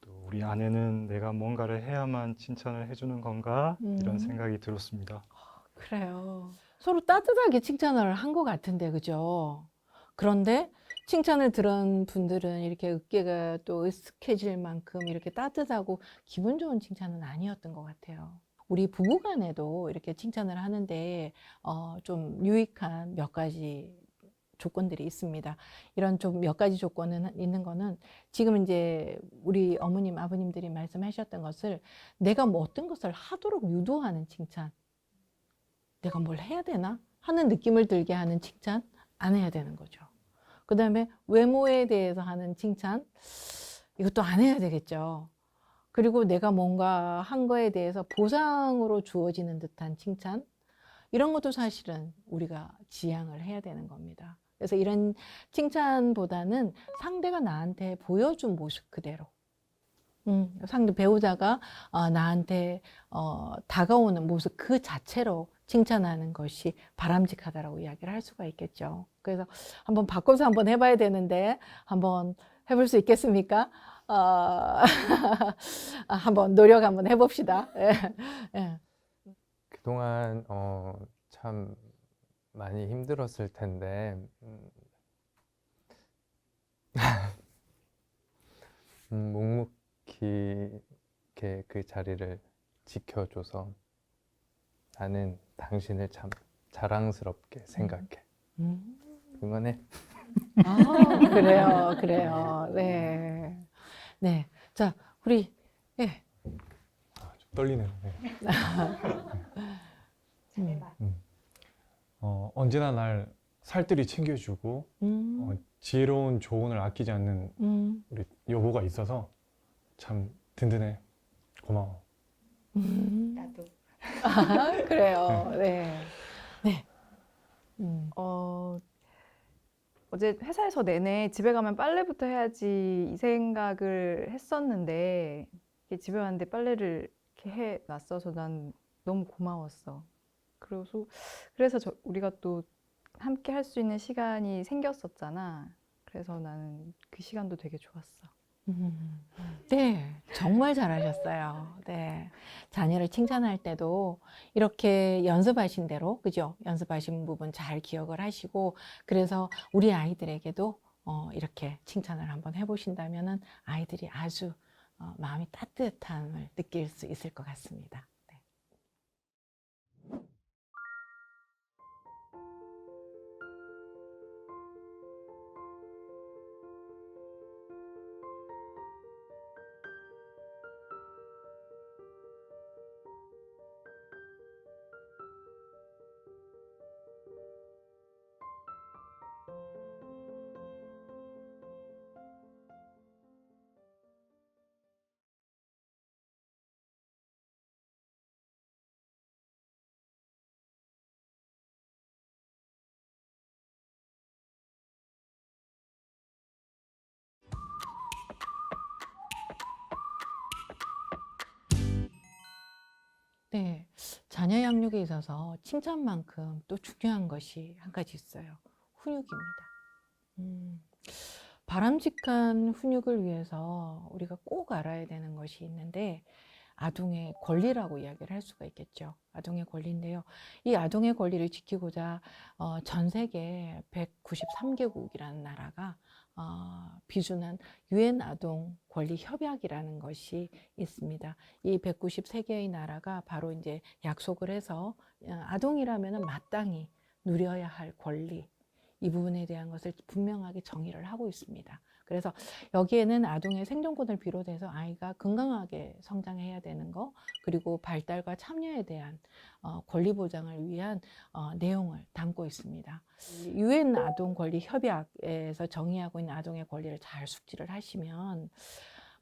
또 우리 아내는 내가 뭔가를 해야만 칭찬을 해주는 건가 이런 생각이 들었습니다. 그래요. 서로 따뜻하게 칭찬을 한 것 같은데, 그죠? 그런데 칭찬을 들은 분들은 이렇게 어깨가 또 으쓱해질 만큼 이렇게 따뜻하고 기분 좋은 칭찬은 아니었던 것 같아요. 우리 부부 간에도 이렇게 칭찬을 하는데 좀 유익한 몇 가지 조건들이 있습니다. 이런 좀 몇 가지 조건은 있는 거는 지금 이제 우리 어머님, 아버님들이 말씀하셨던 것을 내가 뭐 어떤 것을 하도록 유도하는 칭찬, 내가 뭘 해야 되나 하는 느낌을 들게 하는 칭찬 안 해야 되는 거죠. 그 다음에 외모에 대해서 하는 칭찬, 이것도 안 해야 되겠죠. 그리고 내가 뭔가 한 거에 대해서 보상으로 주어지는 듯한 칭찬, 이런 것도 사실은 우리가 지양을 해야 되는 겁니다. 그래서 이런 칭찬보다는 상대가 나한테 보여준 모습 그대로, 상대 배우자가 나한테 다가오는 모습 그 자체로 칭찬하는 것이 바람직하다라고 이야기를 할 수가 있겠죠. 그래서 한번 바꿔서 한번 해봐야 되는데 한번 해볼 수 있겠습니까? 한번 노력 한번 해봅시다. 예. 예. 그동안 참 많이 힘들었을 텐데 묵묵히 이렇게 그 자리를 지켜줘서 나는 당신을 참 자랑스럽게 생각해. 응원해. 그래요, 그래요. 네. 네. 자, 우리, 예. 좀 떨리네요. 네. 언제나 날 살뜰히 챙겨주고 지혜로운 조언을 아끼지 않는 우리 여보가 있어서 참 든든해. 고마워. 나도. 그래요. 네. 네. 어제 회사에서 내내 집에 가면 빨래부터 해야지 이 생각을 했었는데 이렇게 집에 왔는데 빨래를 이렇게 해 놨어서 난 너무 고마웠어. 그래서 우리가 또 함께 할 수 있는 시간이 생겼었잖아. 그래서 나는 그 시간도 되게 좋았어. 네, 정말 잘하셨어요. 네. 자녀를 칭찬할 때도 이렇게 연습하신 대로, 그죠? 연습하신 부분 잘 기억을 하시고, 그래서 우리 아이들에게도 이렇게 칭찬을 한번 해보신다면은 아이들이 아주 마음이 따뜻함을 느낄 수 있을 것 같습니다. 네. 네, 자녀 양육에 있어서 칭찬만큼 또 중요한 것이 한 가지 있어요. 훈육입니다. 바람직한 훈육을 위해서 우리가 꼭 알아야 되는 것이 있는데 아동의 권리라고 이야기를 할 수가 있겠죠. 아동의 권리인데요. 이 아동의 권리를 지키고자 전 세계 193개국이라는 나라가 비준한 유엔 아동 권리 협약이라는 것이 있습니다. 이 193개의 나라가 바로 이제 약속을 해서 아동이라면 마땅히 누려야 할 권리, 이 부분에 대한 것을 분명하게 정의를 하고 있습니다. 그래서 여기에는 아동의 생존권을 비롯해서 아이가 건강하게 성장해야 되는 거, 그리고 발달과 참여에 대한 권리 보장을 위한 내용을 담고 있습니다. 유엔 아동 권리 협약에서 정의하고 있는 아동의 권리를 잘 숙지를 하시면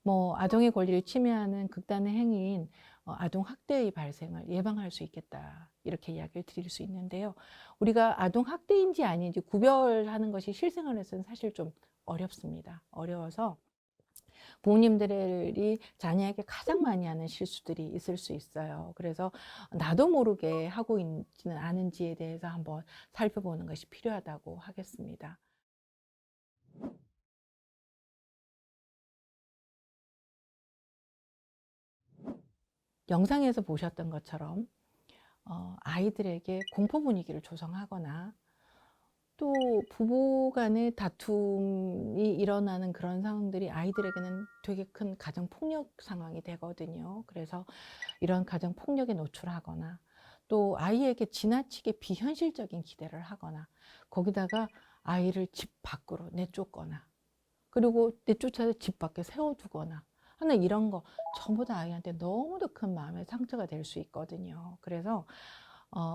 뭐 아동의 권리를 침해하는 극단의 행위인 아동 학대의 발생을 예방할 수 있겠다, 이렇게 이야기를 드릴 수 있는데요. 우리가 아동 학대인지 아닌지 구별하는 것이 실생활에서는 사실 좀 어렵습니다. 어려워서 부모님들이 자녀에게 가장 많이 하는 실수들이 있을 수 있어요. 그래서 나도 모르게 하고 있지는 않은지에 대해서 한번 살펴보는 것이 필요하다고 하겠습니다. 영상에서 보셨던 것처럼 아이들에게 공포 분위기를 조성하거나 또 부부 간의 다툼이 일어나는 그런 상황들이 아이들에게는 되게 큰 가정 폭력 상황이 되거든요. 그래서 이런 가정 폭력에 노출하거나 또 아이에게 지나치게 비현실적인 기대를 하거나 거기다가 아이를 집 밖으로 내쫓거나 그리고 내쫓아서 집 밖에 세워두거나 하는 이런 거 전부 다 아이한테 너무도 큰 마음의 상처가 될 수 있거든요. 그래서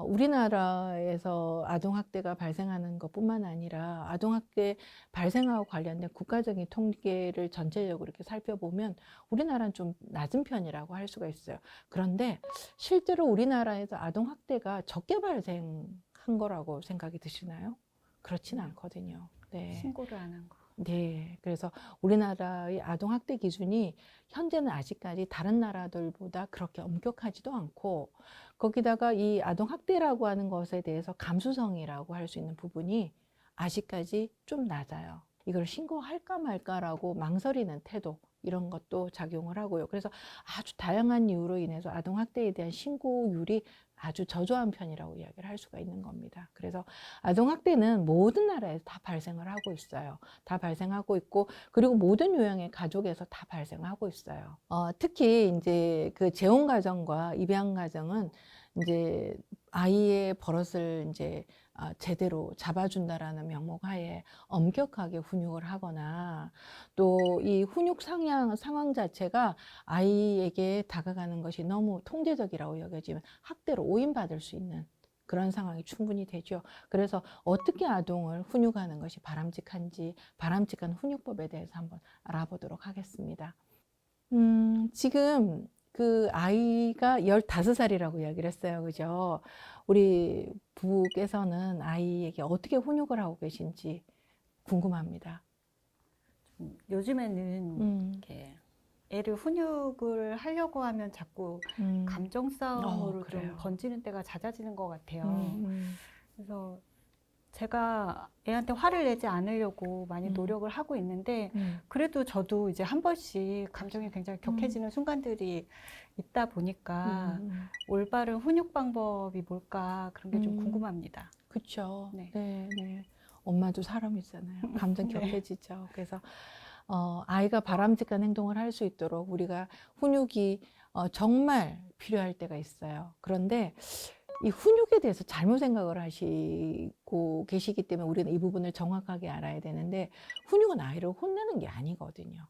우리나라에서 아동학대가 발생하는 것뿐만 아니라 아동학대 발생하고 관련된 국가적인 통계를 전체적으로 이렇게 살펴보면 우리나라는 좀 낮은 편이라고 할 수가 있어요. 그런데 실제로 우리나라에서 아동학대가 적게 발생한 거라고 생각이 드시나요? 그렇진 않거든요. 네. 신고를 안 한 거. 네, 그래서 우리나라의 아동학대 기준이 현재는 아직까지 다른 나라들보다 그렇게 엄격하지도 않고 거기다가 이 아동학대라고 하는 것에 대해서 감수성이라고 할 수 있는 부분이 아직까지 좀 낮아요. 이걸 신고할까 말까라고 망설이는 태도 이런 것도 작용을 하고요. 그래서 아주 다양한 이유로 인해서 아동학대에 대한 신고율이 아주 저조한 편이라고 이야기를 할 수가 있는 겁니다. 그래서 아동학대는 모든 나라에서 다 발생을 하고 있어요. 다 발생하고 있고 그리고 모든 유형의 가족에서 다 발생하고 있어요. 특히 이제 그 재혼 가정과 입양 가정은 이제 아이의 버릇을 이제 제대로 잡아준다라는 명목 하에 엄격하게 훈육을 하거나 또 이 훈육 상황 자체가 아이에게 다가가는 것이 너무 통제적이라고 여겨지면 학대로 오인받을 수 있는 그런 상황이 충분히 되죠. 그래서 어떻게 아동을 훈육하는 것이 바람직한지 바람직한 훈육법에 대해서 한번 알아보도록 하겠습니다. 지금 그 아이가 15살이라고 이야기를 했어요. 그죠? 우리 부부께서는 아이에게 어떻게 훈육을 하고 계신지 궁금합니다. 요즘에는 이렇게 애를 훈육을 하려고 하면 자꾸 감정 싸움으로 좀 번지는 때가 잦아지는 것 같아요. 그래서 제가 애한테 화를 내지 않으려고 많이 노력을 하고 있는데 그래도 저도 이제 한 번씩 감정이 굉장히 격해지는 순간들이 있다 보니까 올바른 훈육 방법이 뭘까 그런 게 좀 궁금합니다. 그렇죠. 네. 네, 네. 엄마도 사람이잖아요. 감정 네. 격해지죠. 그래서 아이가 바람직한 행동을 할 수 있도록 우리가 훈육이 정말 필요할 때가 있어요. 그런데 이 훈육에 대해서 잘못 생각을 하시고 계시기 때문에 우리는 이 부분을 정확하게 알아야 되는데 훈육은 아이를 혼내는 게 아니거든요.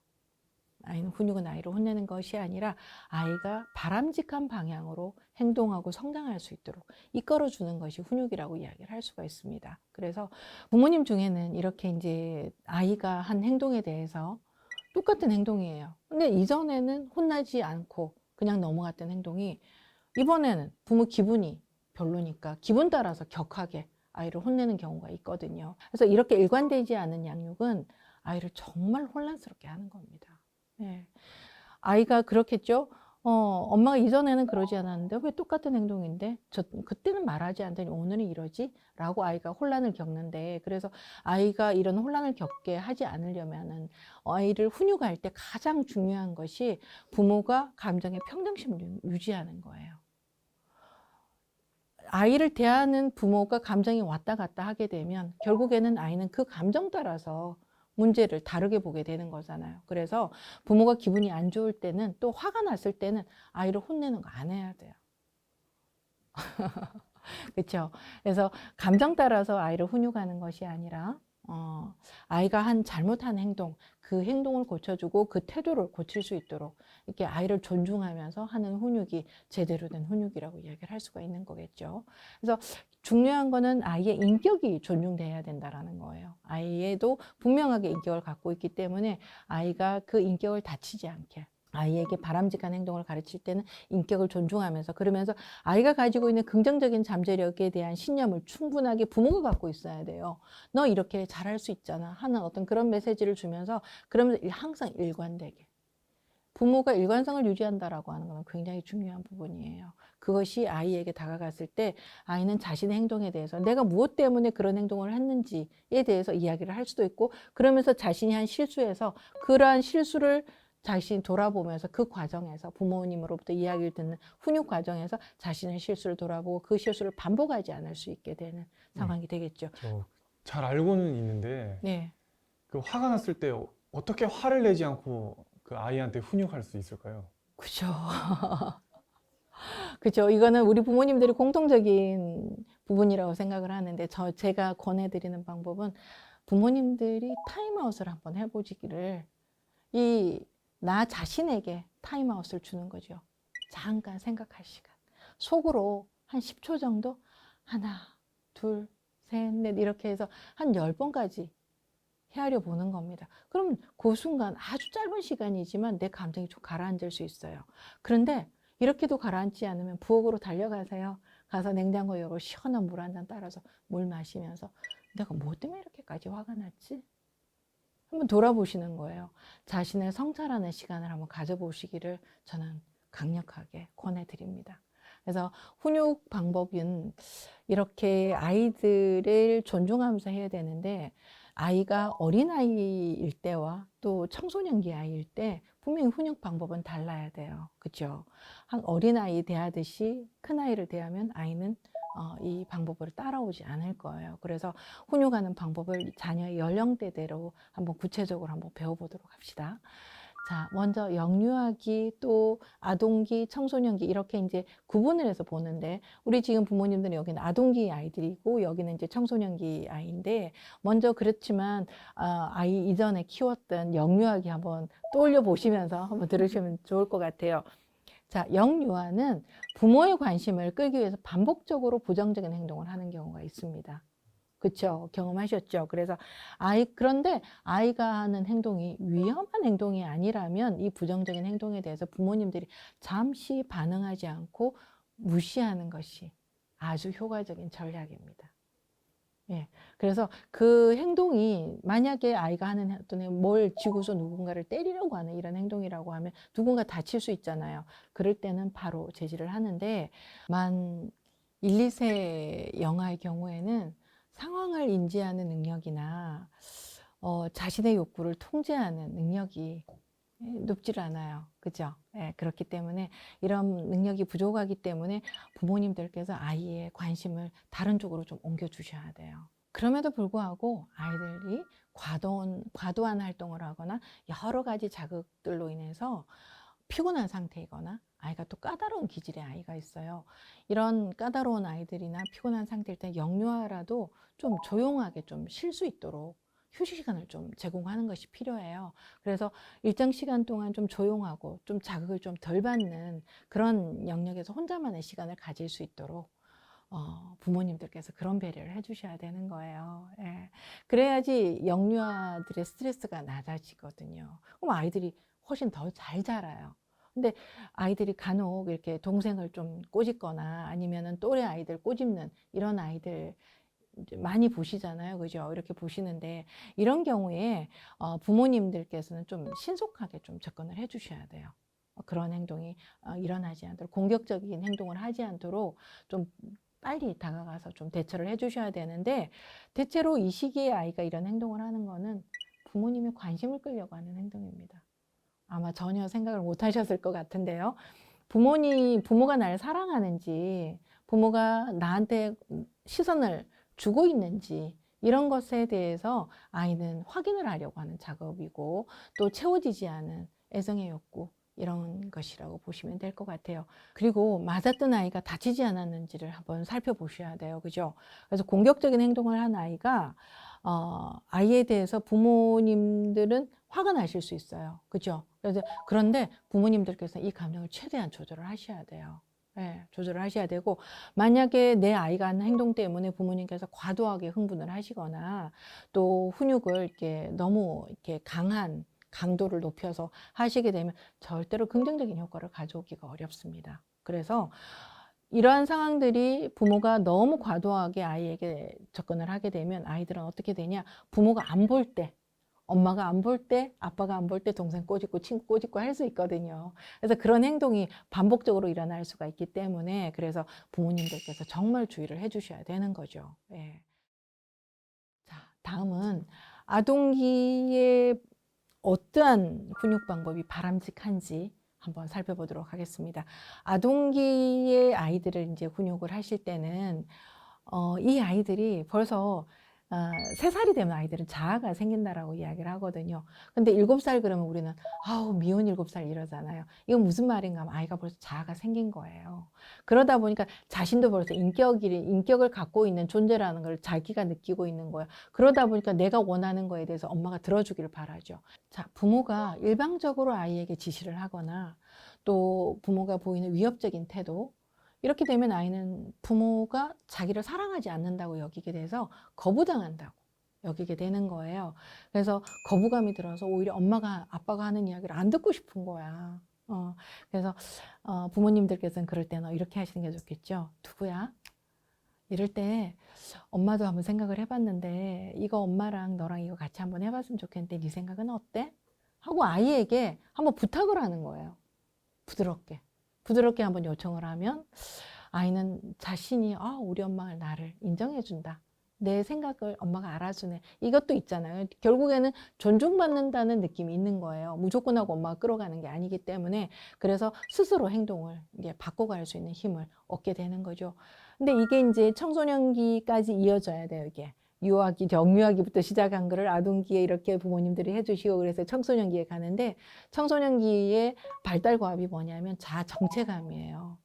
훈육은 아이를 혼내는 것이 아니라 아이가 바람직한 방향으로 행동하고 성장할 수 있도록 이끌어주는 것이 훈육이라고 이야기를 할 수가 있습니다. 그래서 부모님 중에는 이렇게 이제 아이가 한 행동에 대해서 똑같은 행동이에요. 근데 이전에는 혼나지 않고 그냥 넘어갔던 행동이 이번에는 부모 기분이 별로니까 기분 따라서 격하게 아이를 혼내는 경우가 있거든요. 그래서 이렇게 일관되지 않은 양육은 아이를 정말 혼란스럽게 하는 겁니다. 네. 아이가 그렇겠죠. 엄마가 이전에는 그러지 않았는데 왜 똑같은 행동인데 그때는 말하지 않더니 오늘은 이러지? 라고 아이가 혼란을 겪는데 그래서 아이가 이런 혼란을 겪게 하지 않으려면은 아이를 훈육할 때 가장 중요한 것이 부모가 감정의 평정심을 유지하는 거예요. 아이를 대하는 부모가 감정이 왔다 갔다 하게 되면 결국에는 아이는 그 감정 따라서 문제를 다르게 보게 되는 거잖아요. 그래서 부모가 기분이 안 좋을 때는 또 화가 났을 때는 아이를 혼내는 거 안 해야 돼요. 그렇죠? 그래서 감정 따라서 아이를 훈육하는 것이 아니라 아이가 한 잘못한 행동, 그 행동을 고쳐주고 그 태도를 고칠 수 있도록 이렇게 아이를 존중하면서 하는 훈육이 제대로 된 훈육이라고 이야기를 할 수가 있는 거겠죠. 그래서 중요한 거는 아이의 인격이 존중돼야 된다라는 거예요. 아이에도 분명하게 인격을 갖고 있기 때문에 아이가 그 인격을 다치지 않게 아이에게 바람직한 행동을 가르칠 때는 인격을 존중하면서 그러면서 아이가 가지고 있는 긍정적인 잠재력에 대한 신념을 충분하게 부모가 갖고 있어야 돼요. 너 이렇게 잘할 수 있잖아 하는 어떤 그런 메시지를 주면서 그러면서 항상 일관되게 부모가 일관성을 유지한다라고 하는 건 굉장히 중요한 부분이에요. 그것이 아이에게 다가갔을 때 아이는 자신의 행동에 대해서 내가 무엇 때문에 그런 행동을 했는지에 대해서 이야기를 할 수도 있고 그러면서 자신이 한 실수에서 그러한 실수를 자신 돌아보면서 그 과정에서 부모님으로부터 이야기를 듣는 훈육 과정에서 자신의 실수를 돌아보고 그 실수를 반복하지 않을 수 있게 되는 상황이 되겠죠. 저 잘 알고는 있는데 네. 그 화가 났을 때 어떻게 화를 내지 않고 그 아이한테 훈육할 수 있을까요? 그죠. 그죠. 이거는 우리 부모님들이 공통적인 부분이라고 생각을 하는데 제가 권해드리는 방법은 부모님들이 타임아웃을 한번 해보시기를 나 자신에게 타임아웃을 주는 거죠. 잠깐 생각할 시간. 속으로 한 10초 정도 하나, 둘, 셋, 넷 이렇게 해서 한 10번까지 헤아려 보는 겁니다. 그럼 그 순간 아주 짧은 시간이지만 내 감정이 좀 가라앉을 수 있어요. 그런데 이렇게도 가라앉지 않으면 부엌으로 달려가세요. 가서 냉장고에 열고 시원한 물 한 잔 따라서 물 마시면서 내가 뭐 때문에 이렇게까지 화가 났지? 한번 돌아보시는 거예요. 자신을 성찰하는 시간을 한번 가져보시기를 저는 강력하게 권해드립니다. 그래서 훈육 방법은 이렇게 아이들을 존중하면서 해야 되는데 아이가 어린아이일 때와 또 청소년기 아이일 때 분명히 훈육 방법은 달라야 돼요. 그죠? 한 어린아이 대하듯이 큰아이를 대하면 아이는 이 방법을 따라오지 않을 거예요. 그래서 훈육하는 방법을 자녀의 연령대대로 한번 구체적으로 한번 배워보도록 합시다. 자, 먼저 영유아기 또 아동기, 청소년기 이렇게 이제 구분을 해서 보는데 우리 지금 부모님들은 여기는 아동기 아이들이고 여기는 이제 청소년기 아이인데 먼저 그렇지만 아이 이전에 키웠던 영유아기 한번 떠올려 보시면서 한번 들으시면 좋을 것 같아요. 자, 영유아는 부모의 관심을 끌기 위해서 반복적으로 부정적인 행동을 하는 경우가 있습니다. 그렇죠? 경험하셨죠? 그래서 그런데 아이가 하는 행동이 위험한 행동이 아니라면 이 부정적인 행동에 대해서 부모님들이 잠시 반응하지 않고 무시하는 것이 아주 효과적인 전략입니다. 예. 그래서 그 행동이 만약에 아이가 하는 어떤 뭘 쥐고서 누군가를 때리려고 하는 이런 행동이라고 하면 누군가 다칠 수 있잖아요. 그럴 때는 바로 제지를 하는데 만 1, 2세 영아의 경우에는 상황을 인지하는 능력이나 자신의 욕구를 통제하는 능력이 높질 않아요. 그죠? 예, 그렇기 때문에 이런 능력이 부족하기 때문에 부모님들께서 아이의 관심을 다른 쪽으로 좀 옮겨주셔야 돼요. 그럼에도 불구하고 아이들이 과도한 활동을 하거나 여러 가지 자극들로 인해서 피곤한 상태이거나 아이가 또 까다로운 기질의 아이가 있어요. 이런 까다로운 아이들이나 피곤한 상태일 때 영유아라도 좀 조용하게 좀 쉴 수 있도록 휴식 시간을 좀 제공하는 것이 필요해요. 그래서 일정 시간 동안 좀 조용하고 좀 자극을 좀 덜 받는 그런 영역에서 혼자만의 시간을 가질 수 있도록 부모님들께서 그런 배려를 해주셔야 되는 거예요. 예. 그래야지 영유아들의 스트레스가 낮아지거든요. 그럼 아이들이 훨씬 더 잘 자라요. 근데 아이들이 간혹 이렇게 동생을 좀 꼬집거나 아니면은 또래 아이들 꼬집는 이런 아이들 많이 보시잖아요. 그죠? 이렇게 보시는데 이런 경우에 부모님들께서는 좀 신속하게 좀 접근을 해 주셔야 돼요. 그런 행동이 일어나지 않도록 공격적인 행동을 하지 않도록 좀 빨리 다가가서 좀 대처를 해 주셔야 되는데 대체로 이 시기에 아이가 이런 행동을 하는 거는 부모님의 관심을 끌려고 하는 행동입니다. 아마 전혀 생각을 못 하셨을 것 같은데요. 부모가 나를 사랑하는지, 부모가 나한테 시선을 주고 있는지, 이런 것에 대해서 아이는 확인을 하려고 하는 작업이고, 또 채워지지 않은 애정의 욕구, 이런 것이라고 보시면 될 것 같아요. 그리고 맞았던 아이가 다치지 않았는지를 한번 살펴보셔야 돼요. 그죠? 그래서 공격적인 행동을 한 아이가, 아이에 대해서 부모님들은 화가 나실 수 있어요. 그죠? 그런데 부모님들께서 이 감정을 최대한 조절을 하셔야 돼요. 네, 조절을 하셔야 되고, 만약에 내 아이가 하는 행동 때문에 부모님께서 과도하게 흥분을 하시거나, 또 훈육을 이렇게 너무 이렇게 강한 강도를 높여서 하시게 되면 절대로 긍정적인 효과를 가져오기가 어렵습니다. 그래서 이러한 상황들이 부모가 너무 과도하게 아이에게 접근을 하게 되면 아이들은 어떻게 되냐? 부모가 안 볼 때, 엄마가 안 볼 때, 아빠가 안 볼 때 동생 꼬집고 친구 꼬집고 할 수 있거든요. 그래서 그런 행동이 반복적으로 일어날 수가 있기 때문에 그래서 부모님들께서 정말 주의를 해주셔야 되는 거죠. 예. 자, 다음은 아동기에 어떠한 훈육 방법이 바람직한지 한번 살펴보도록 하겠습니다. 아동기의 아이들을 이제 훈육을 하실 때는 이 아이들이 벌써 3살이 되면 아이들은 자아가 생긴다라고 이야기를 하거든요. 근데 7살 그러면 우리는 아우 미운 7살 이러잖아요. 이건 무슨 말인가 하면 아이가 벌써 자아가 생긴 거예요. 그러다 보니까 자신도 벌써 인격을 갖고 있는 존재라는 걸 자기가 느끼고 있는 거예요. 그러다 보니까 내가 원하는 거에 대해서 엄마가 들어주기를 바라죠. 자, 부모가 일방적으로 아이에게 지시를 하거나 또 부모가 보이는 위협적인 태도, 이렇게 되면 아이는 부모가 자기를 사랑하지 않는다고 여기게 돼서 거부당한다고 여기게 되는 거예요. 그래서 거부감이 들어서 오히려 아빠가 하는 이야기를 안 듣고 싶은 거야. 그래서 부모님들께서는 그럴 때는 이렇게 하시는 게 좋겠죠. 두부야, 이럴 때 엄마도 한번 생각을 해봤는데 이거 엄마랑 너랑 이거 같이 한번 해봤으면 좋겠는데 네 생각은 어때? 하고 아이에게 한번 부탁을 하는 거예요. 부드럽게 한번 요청을 하면 아이는 자신이 우리 엄마가 나를 인정해준다. 내 생각을 엄마가 알아주네. 이것도 있잖아요. 결국에는 존중받는다는 느낌이 있는 거예요. 무조건 하고 엄마가 끌어가는 게 아니기 때문에 그래서 스스로 행동을 이제 바꿔갈 수 있는 힘을 얻게 되는 거죠. 근데 이게 이제 청소년기까지 이어져야 돼요. 이게 영유아기부터 시작한 거를 아동기에 이렇게 부모님들이 해주시고 그래서 청소년기에 가는데 청소년기의 발달 과업이 뭐냐면 자아 정체감이에요.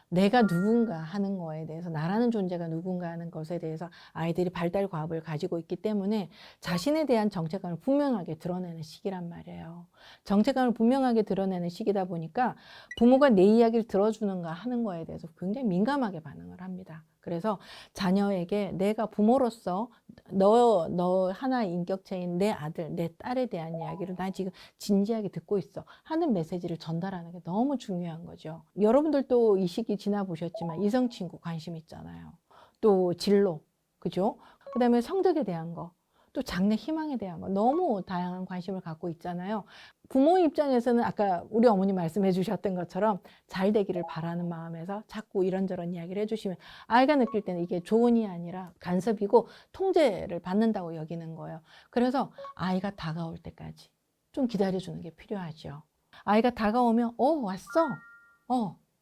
내가 누군가 하는 거에 대해서 나라는 존재가 누군가 하는 것에 대해서 아이들이 발달 과업을 가지고 있기 때문에 자신에 대한 정체감을 분명하게 드러내는 시기란 말이에요. 정체감을 분명하게 드러내는 시기다 보니까 부모가 내 이야기를 들어주는가 하는 거에 대해서 굉장히 민감하게 반응을 합니다. 그래서 자녀에게 내가 부모로서 너 하나의 인격체인 내 아들, 내 딸에 대한 이야기를 나 지금 진지하게 듣고 있어 하는 메시지를 전달하는 게 너무 중요한 거죠. 여러분들도 이 시기 지나보셨지만 이성친구 관심 있잖아요. 또 진로, 그죠? 그 다음에 성적에 대한 거, 또 장래 희망에 대한 거 너무 다양한 관심을 갖고 있잖아요. 부모 입장에서는 아까 우리 어머니 말씀해 주셨던 것처럼 잘 되기를 바라는 마음에서 자꾸 이런저런 이야기를 해주시면 아이가 느낄 때는 이게 조언이 아니라 간섭이고 통제를 받는다고 여기는 거예요. 그래서 아이가 다가올 때까지 좀 기다려주는 게 필요하죠. 아이가 다가오면 왔어?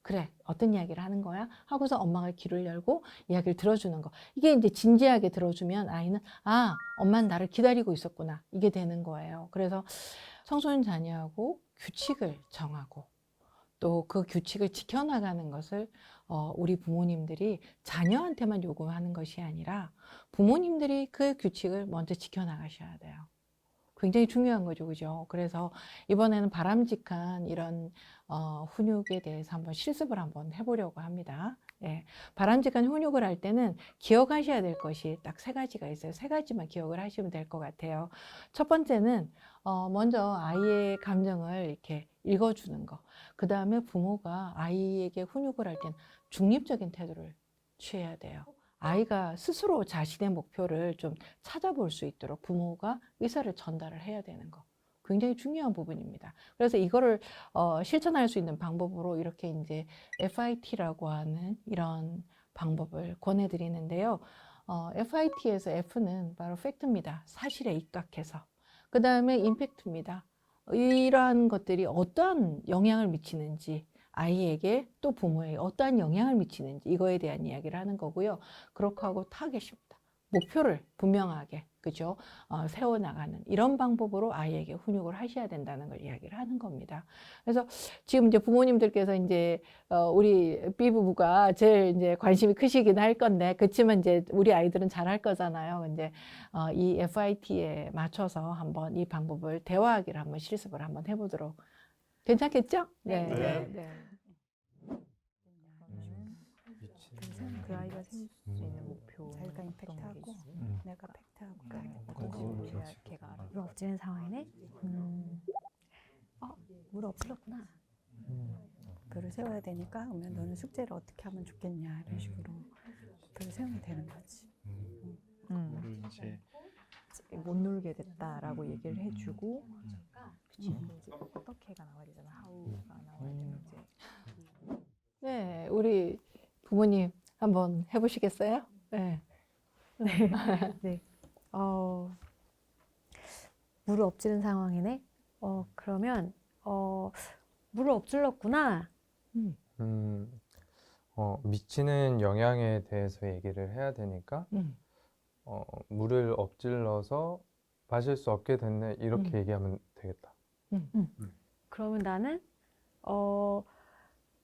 그래, 어떤 이야기를 하는 거야? 하고서 엄마가 귀를 열고 이야기를 들어주는 거. 이게 이제 진지하게 들어주면 아이는 엄마는 나를 기다리고 있었구나. 이게 되는 거예요. 그래서 청소년 자녀하고 규칙을 정하고 또 그 규칙을 지켜나가는 것을 우리 부모님들이 자녀한테만 요구하는 것이 아니라 부모님들이 그 규칙을 먼저 지켜나가셔야 돼요. 굉장히 중요한 거죠, 그죠? 그래서 이번에는 바람직한 이런 훈육에 대해서 한번 실습을 한번 해보려고 합니다. 예, 바람직한 훈육을 할 때는 기억하셔야 될 것이 딱 3가지가 있어요. 3가지만 기억을 하시면 될 것 같아요. 첫 번째는 먼저 아이의 감정을 이렇게 읽어주는 거. 그 다음에 부모가 아이에게 훈육을 할 때는 중립적인 태도를 취해야 돼요. 아이가 스스로 자신의 목표를 좀 찾아볼 수 있도록 부모가 의사를 전달을 해야 되는 거. 굉장히 중요한 부분입니다. 그래서 이거를 실천할 수 있는 방법으로 이렇게 이제 FIT라고 하는 이런 방법을 권해드리는데요. FIT에서 F는 바로 팩트입니다. 사실에 입각해서. 그 다음에 임팩트입니다. 이러한 것들이 어떠한 영향을 미치는지 아이에게 또 부모에게 어떠한 영향을 미치는지 이거에 대한 이야기를 하는 거고요. 그렇게 하고 타겟입니다. 목표를 분명하게 그죠? 세워나가는 이런 방법으로 아이에게 훈육을 하셔야 된다는 걸 이야기를 하는 겁니다. 그래서 지금 이제 부모님들께서 이제 우리 B 부부가 제일 이제 관심이 크시긴 할 건데 그렇지만 이제 우리 아이들은 잘 할 거잖아요. 근데 이 FIT에 맞춰서 한번 이 방법을 대화하기를 한번 실습을 한번 해보도록 괜찮겠죠? 네. 그 아이가 생길 수 있는 목표. 자기가 임팩트하고 내가 팩트하고 걔가 물 엎지는 상황이네. 물 엎질렀구나. 목표를 세워야 되니까 그러면 너는 숙제를 어떻게 하면 좋겠냐 이런 식으로 목표를 세우면 되는 거지. 그거를 이제 못 놀게 됐다라고 얘기를 해주고, 그치? 이제 어떻게가 나와야 되잖아. how가 나와야 되는지. 네, 우리 부모님 한번 해보시겠어요? 네. 네. 물을 엎지른 상황이네. 그러면 물을 엎질렀구나. 미치는 영향에 대해서 얘기를 해야 되니까 물을 엎질러서 마실 수 없게 됐네 이렇게 얘기하면 되겠다. 그러면 나는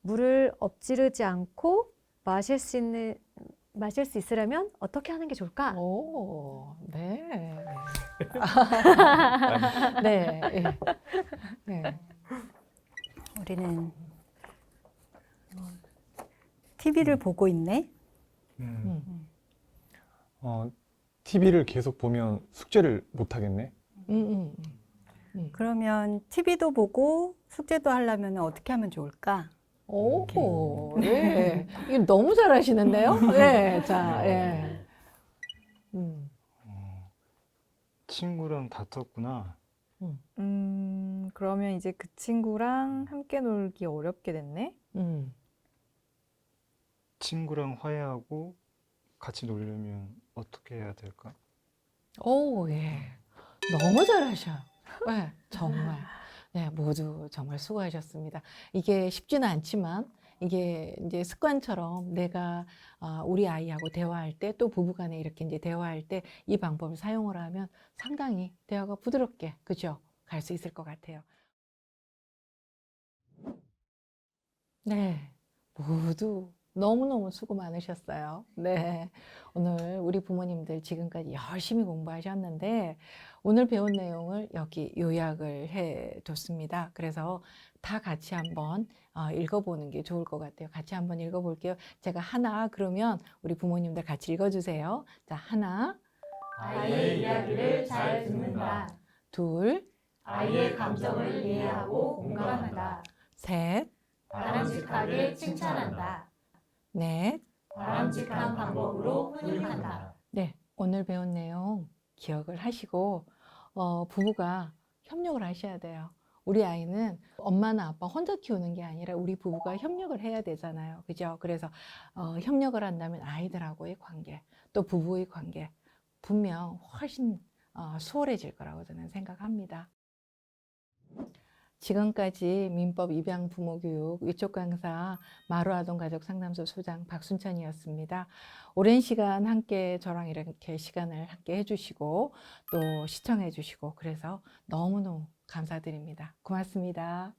물을 엎지르지 않고 마실 수 있으려면 어떻게 하는 게 좋을까? 오, 네. 네. 예. 네. 우리는 TV를 보고 있네. TV를 계속 보면 숙제를 못 하겠네. 그러면 TV도 보고 숙제도 하려면 어떻게 하면 좋을까? 오, 네. 이거 너무 잘하시는데요? 네, 자, 예. 친구랑 다퉜구나. 그러면 이제 그 친구랑 함께 놀기 어렵게 됐네. 친구랑 화해하고 같이 놀려면 어떻게 해야 될까? 오, 예. 너무 잘하셔요. 네, 정말. 네, 모두 정말 수고하셨습니다. 이게 쉽지는 않지만 이게 이제 습관처럼 내가 우리 아이하고 대화할 때 또 부부간에 이렇게 이제 대화할 때 이 방법을 사용을 하면 상당히 대화가 부드럽게, 그죠? 갈 수 있을 것 같아요. 네, 모두 너무너무 수고 많으셨어요. 네, 오늘 우리 부모님들 지금까지 열심히 공부하셨는데 오늘 배운 내용을 여기 요약을 해뒀습니다. 그래서 다 같이 한번 읽어보는 게 좋을 것 같아요. 같이 한번 읽어볼게요. 제가 하나 그러면 우리 부모님들 같이 읽어주세요. 자, 하나. 아이의 이야기를 잘 듣는다. 둘. 아이의 감정을 이해하고 공감한다. 셋. 바람직하게 칭찬한다. 넷. 바람직한 방법으로 훈육한다. 네, 오늘 배운 내용 기억을 하시고 부부가 협력을 하셔야 돼요. 우리 아이는 엄마나 아빠 혼자 키우는 게 아니라 우리 부부가 협력을 해야 되잖아요. 그죠? 그래서 협력을 한다면 아이들하고의 관계, 또 부부의 관계 분명 훨씬 수월해질 거라고 저는 생각합니다. 지금까지 민법 입양 부모 교육 위촉 강사 마루아동가족상담소 소장 박순천이었습니다. 오랜 시간 함께 저랑 이렇게 시간을 함께 해주시고 또 시청해 주시고 그래서 너무너무 감사드립니다. 고맙습니다.